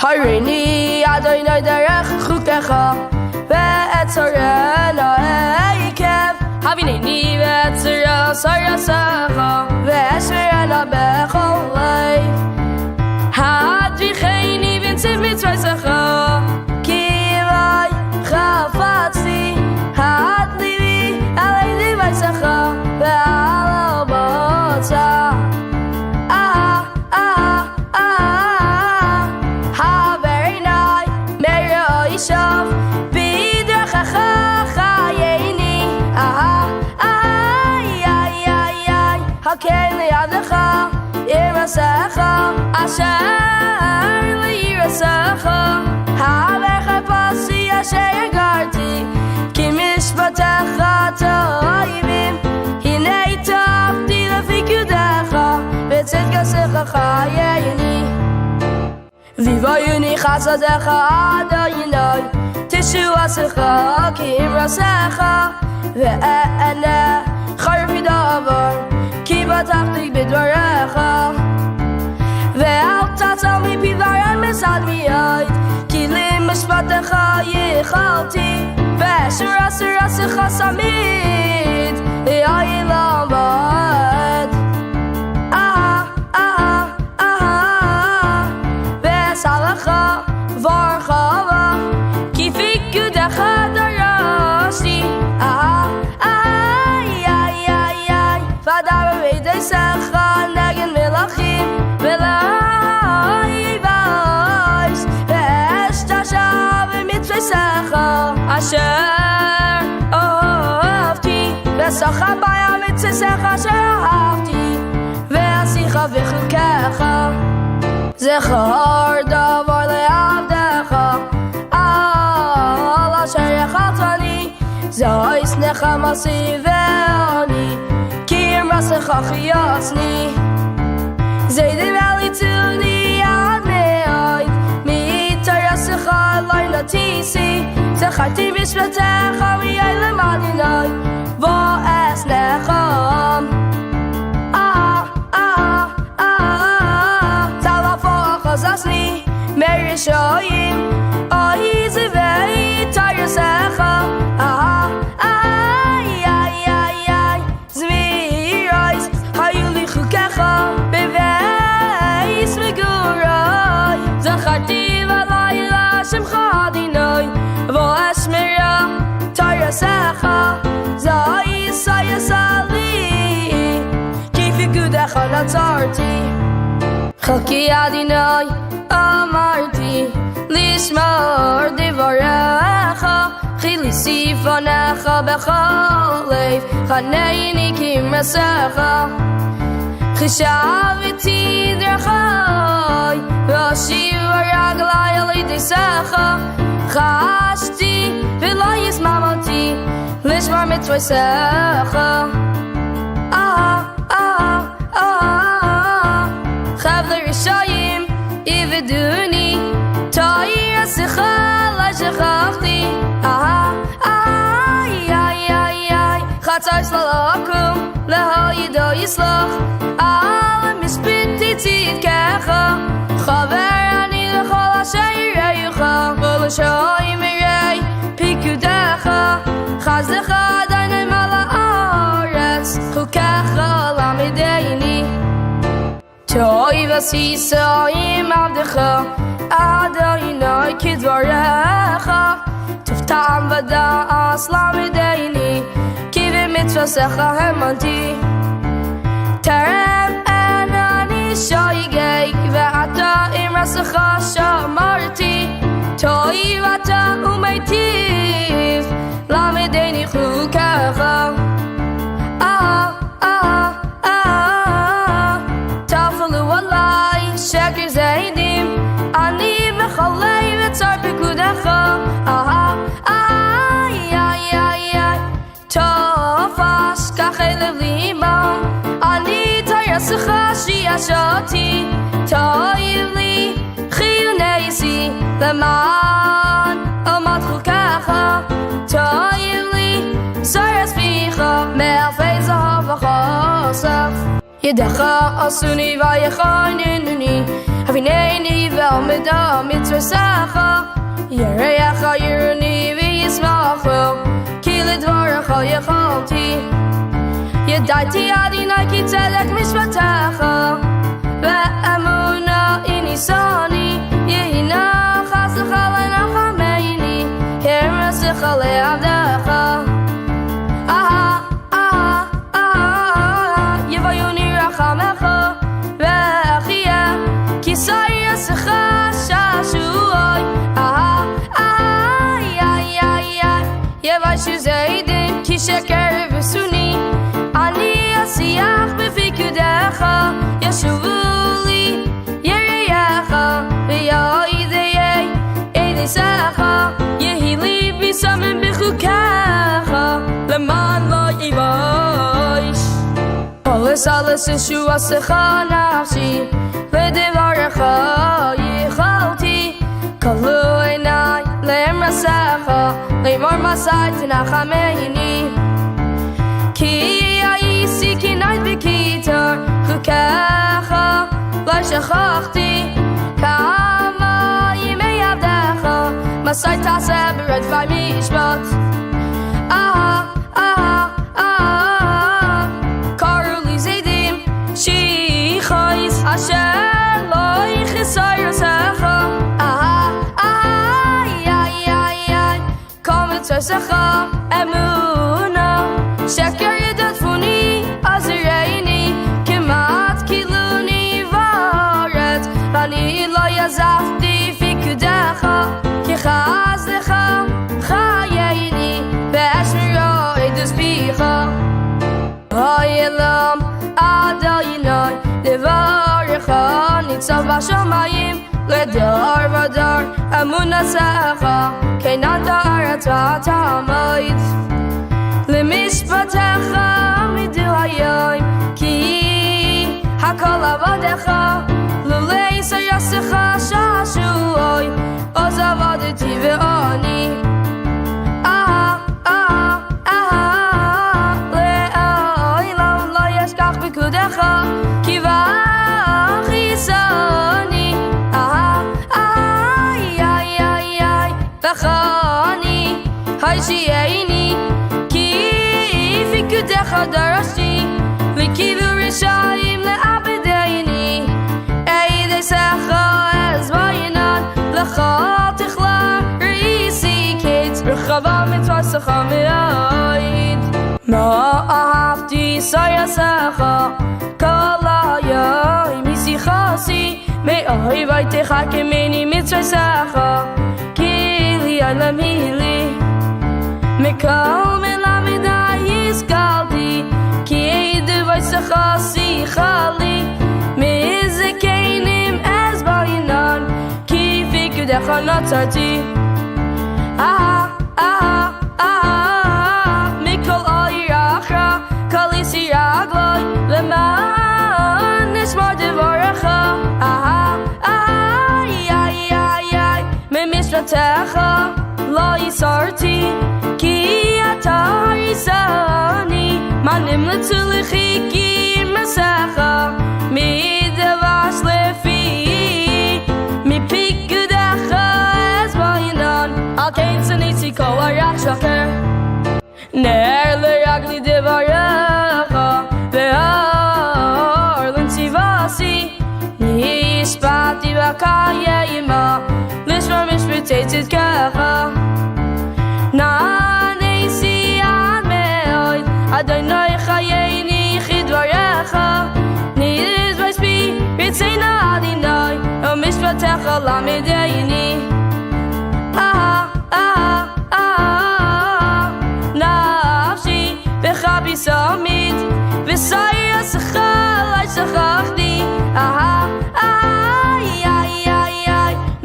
Harini Adonai derech chukecha ve'etzorena eikev Havineni ve'etzora saryasecha Ve'eshverena bechol leif Hadvicheini v'ntziv mitzvaysecha Ki vay chafatzti Hadlivi alei livaysecha Ve'al botza Ah, ah, ah Haverinai Meir oishav B'drachecha chayeni Ah, Hakein li'adecha, irasecha, asher li'irasecha. Havecha pasi asher yagarti, ki mishpatecha toivim. Hinei tafti lefikudecha, v'tzidkasecha chayeni. Vivayuni chasadecha adonai, tishuasecha ki irasecha, ve'ene charfi davar. Ki batachti b'dvarecha Ve'al tatzalmi b'dvarei mesad miyad Ki li mishpatecha yichalti Ve'eshur asur asecha samid Ya'ilam ba'ad Aha, aha, aha Ve'salecha v'archava Ki fikudecha darashti Aha, Secha negen melachim velai vais ve'eshtashav mitzvaysecha asher ohavti ve'sacha baya mitzvaysecha asher ohavti ve'asicha v'chukecha zechar davar le'avdecha al asher yechaltani zois nechamasi ve'ani Masecha chiyasni Zay the valley to the admit me Tarasacha Laila Tisi Zachati Bishvatecha Mi Ayla Madinai Va Es Necham Talafa Chazasni Mary Shoyim Zivei Tarasacha Zvirais Hayuli Chukecha Beveis Megurai Zacharti Valayla Shemcha Adinai Vo Eshmira Tarasacha Zai Sayasali Kifi Gudecha Natzarti Chalki Adinai Amarti Lishmar Divarecha Chili Sifanecha Bechalev Chaneini Kimrasecha Chishaviti Drachai Vashiv Raglai Alidisecha Chashti Vilayis Mamati Lishmar Mitzvaysecha Chavle Rishayim Ividuni Ta'ir Sicha La Shechachti Chatzar Slalakum Leha Yido Yislach Al Mishpiti Tzidkecha Chaver Ani Lechol Asher Yireyucha Ol Shoyim Yirey Pikudecha Chazdecha Adonai Mala Aretz Chukecha Lamideini Toiv Asisayim Avdecha Adonai Kidvarecha Tuftam Vadas Lamideini Kivim Mitzvasecha Hemanti Terem Enani Shoyigei Ve'ata Imrasecha Shamarti Toiv Ata Umeitiv Lamideini Chukecha Tafalu Walai Sheker Zaydim Ani V'chalei V'tzar Pekudecha Tofash Kachelev Limam Ani Tayasecha Shiyashoti Toivli Chiyuneisi Leman Amad Chukecha Toivli Saras Picha Me'afei Zahav V'chosaf Yedecha Asuni V'yechanini Havineini V'amida Mitzvasecha Yereyecha Yiruni V'yismachu Lidvarecha Yechalti Yedaiti Adinai Ki Tzedek Mishpatecha Ve'emuna Inisani Yehina Chasecha Lenachameini Hermesecha Le'avdecha Yevayuni Rachamecha Ve'echia Kisai Yasecha Shashuoi Yevashu Zaydim Ki Sheker V'suni Ani Asiyach B'fikudecha Yeshuvuli Yereyecha V'yaideyei Eidisecha Yehili B'samim B'chukecha Leman Lo Yivash Oles Ales Yeshua Secha Nafshi V'devarecha Yichalti Kalu Einai Le'emrasecha Le'mor Masai T'nachameini Ki Ayisi Ki Nait B'kitar Chukecha Lo Shechachti Kama Yimei Avdecha Masai Taseh B'red V'ay Mishpat Karu Li Zaydim Shichais Asher Lo Yichisai Yosecha Tzesecha Emuna Sheker Yedetfuni Azireini Kemat Kiluni Varet Vani Lo Yazafti Fikudecha Kichazdecha Chayeini Ve'eshmiro Edus Picha Hayelam Adonai Devarecha Nitzav Hashamayim Ledar Vadar Amunasecha Keinan Da'aretz V'atamayit Lemishpatecha Midu Hayom Ki הכל עבדיך לולי סייסך שעשועי עוז עבדתי ואני לעולם לא ישכח פיקודך כי ואחיסני וחני הישייני כי פיקודך דרשתי וכאילו רשעים לעבדני אידי שכה אז בעינן לך תכלה ראיסי קיץ רחבה מצווסך מאית מה אהבתי סייסך כל היום משיחסי מאוהבתך כמני מצווסך כי לי עלמי לי מכל מלמדי השכלתי כי דבייסך שיחה לי מזקנים אז בעינן כי פיקודך נצרתי מכל עיר אחרא כל איסי רגלי למען נשמור דברך ממשפטך לא יסרתי כי אתה הריסני מה נמלצו לכי כי מסך מדבש לפי מפיקודך אז בעינן על כן שניתי כל הרח שקר נר לרגלי דברך ואור לנציבסי נשפטתי בקיימה לשמור משפטי צדקך נעניסי עד מאוד אדוני חייני כדברך נדבש בי רציינה אדוני ומשפטך למדייני נפשי בך בסמית וסייסך עלי שכחתי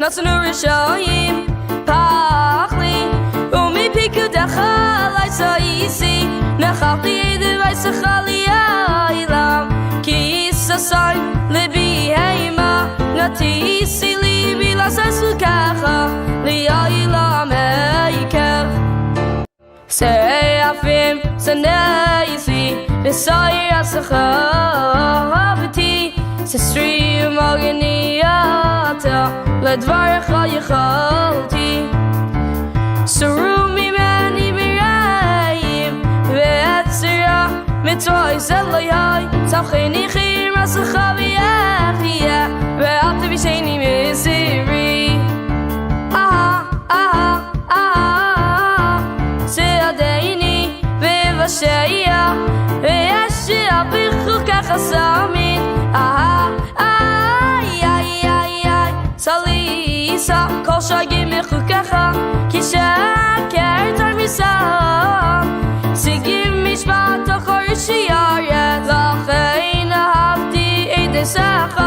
נצנו רשעים פח לי ומפיקודך עלי סייסי נכחתי דבייסך לי העולם כי ששי לבי הימה נטיסי ליבי לססוכך לי העולם עיקר סייפים סנייסי וסייסך אהבתי ססרי ומגניאתה לדברך יכולתי סרו ממני מרעים ועצרה מצווה אלוהי צמחני חיר מסך ויחיה ואל תבישני מסירי סעדני ובשיה וישע בחוקך הסמית סליסה כל שגים מחוקך כי שקר תרמיסם שיגים משפט אחר שירת לכן אהבתי עדסך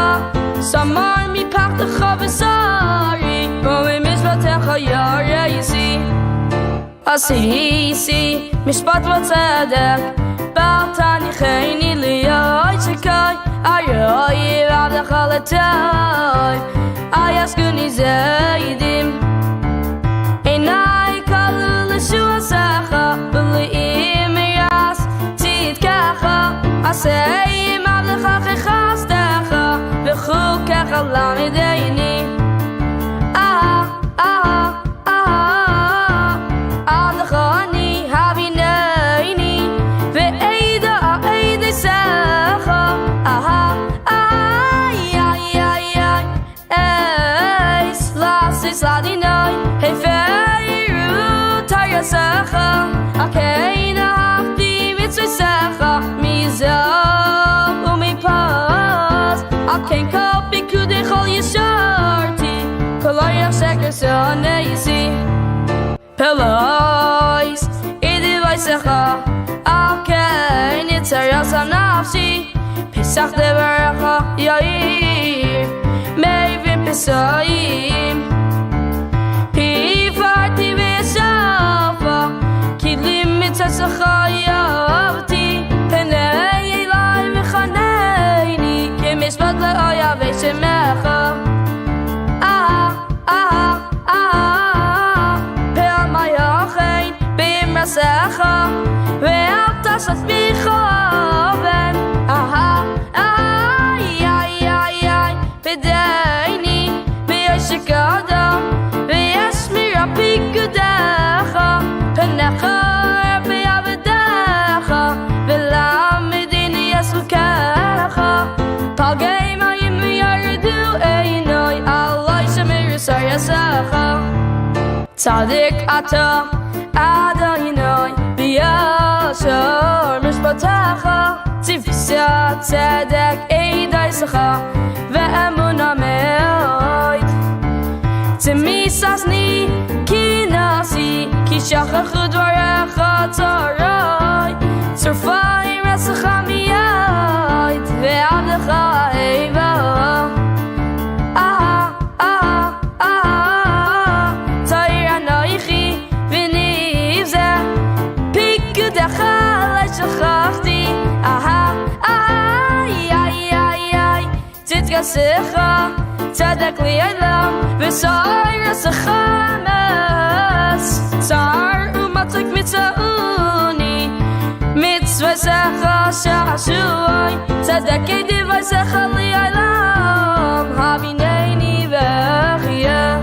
סמר מפחדך בשרי וממשפטך ירייסי עשיסי משפט וצדק בל תניחני להיות שקי ארוי ועבדך לטוב אייסקוני זיידים עיניי כלו לשועסך ולאים יעש צדקך עשיים עבדך כחסדך וחוקך למדייני עבדך אני הבינני ועדה עדי סך Sladinai, hey feiru tayasacha, akeina hafti mitzvasacha, mizah umipas, akein kol bikudei chol yisharti, kol ayach sheker soneisi, pelois idivaisacha, akein yitzayas hanafshi, pesach devaracha yair, meivim pesayim. Sachayavti penei elai v'chaneni Yasacha Tzadik Ata Adonai B'yashar Mishpatecha Tzivisa Tzedek Eidaisecha Ve'emuna Me'od Tzimisasni Kinasi Ki shachachu dvarecha Tzarai Tzurfai Resecha Miyad Ve'avdecha Eva Sicha, tzedek li'elam, v'sa'ir sechames. Tzar u'matzak mitza'uni, mitzvah-secha sha'ashu'ai, tzedek edivai-secha li'elam, havineni v'echiyeh.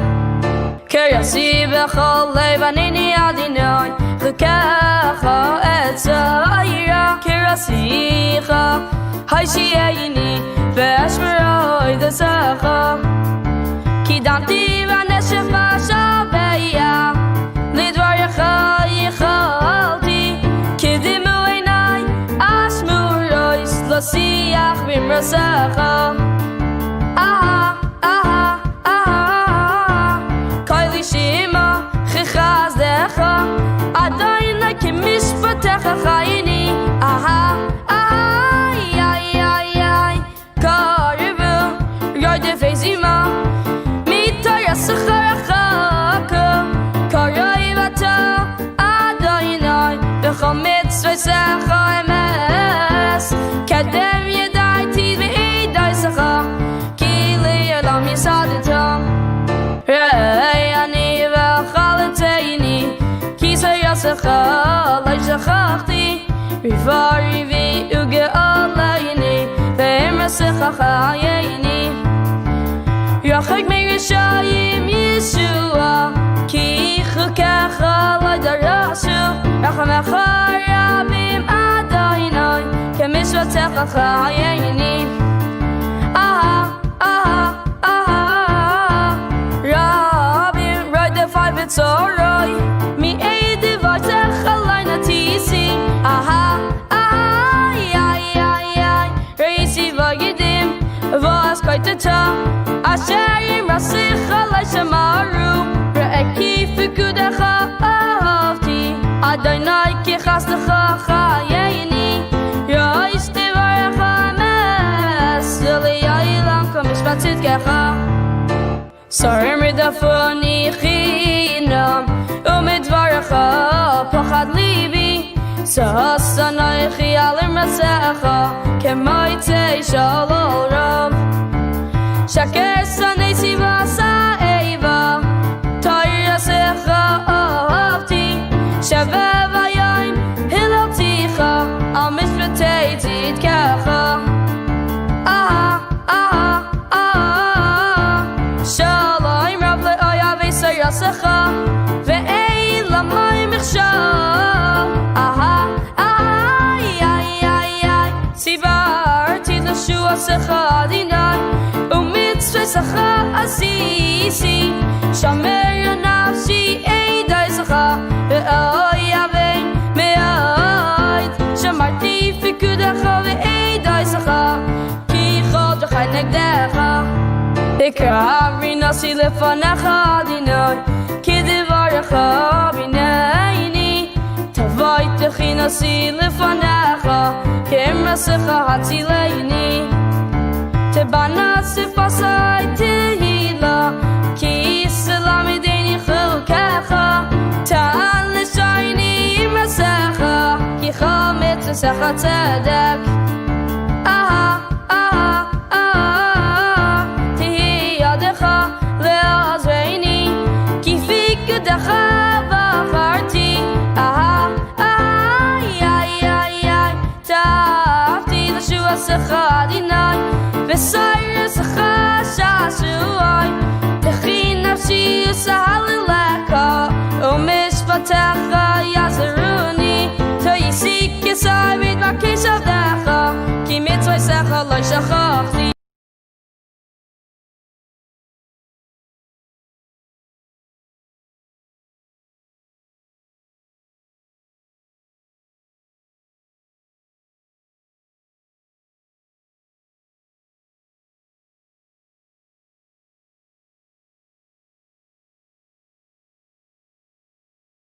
K'yasi b'chol lev anini Adonai, ch'kecha et za'ira, k'rasicha, hayshiyeni, V'eshmeroi d'secha Kidanti v'neshef v'shaveya Lidvarecha yichalti Kidimu einai ashmurois Lo siyach b'mrasecha Koili shima chichazdecha Adonai kimishpatecha chayini Zima Mita Yasacharacha Karai Vata Adonai B'chol mitzvah-secha emes Kedem yedai tid v'idaisecha Ki li'olam yisadeta Rei ani v'chalateini Ki sayasecha Lai shachachti Rivari v'uge'olayini Ve'emrasecha chayini Yachag me'rishayim Yeshua Ki chukecha l'darashu Rachamecha rabim Adonai K'mishpatecha chayini Rabim ride the five v'tzoroi Mi'ediv v'techa l'natisi Reisi v'yidim V'as kaitata Asher yimrasicha l'shamaru Re'eki fikudecha ahavti Adonai ki chasdecha chayeni Yoish tivarecha emes L'yaylam k'mishpat tzidkecha Sarim ridafoni chinam Umidvarecha pachad libi Sahasanaychi alim rasecha K'moitei shalol rav Shaker sanesi v'sa'eva Toir yasecha ahavti Shaveh v'yayim hilalticha Al mishpatei tzidkecha Shalom rav le'oya v'sar yasecha Ve'eilam lo'im ichshal Sivarti l'shuasecha Adonai U'mitzvah-secha asisi Shamer nafshi eidaisecha Ve'oyavein me'od Shamarti fikudecha ve'eidaisecha Ki chod v'chai negdecha Ikari nasi lefanecha Adonai Ki divarecha b'neini Tavai techi nasi lefanecha K'imrasecha hatzileini Tebana sifasai tehila Ki salamideni chukecha Ta'al l'shayni imrasecha Ki chametzesecha tzedek Tehi yadecha le'azreini Ki fikudecha v'acharti Ta'afti l'shuasecha Adonai V'sayresecha sha'ashu'ai Techi nafshi u'sahalileka U'mishpatecha yazaruni To'yisik yisai v'dvakesh avdecha Ki mitzvah-secha lo shachachti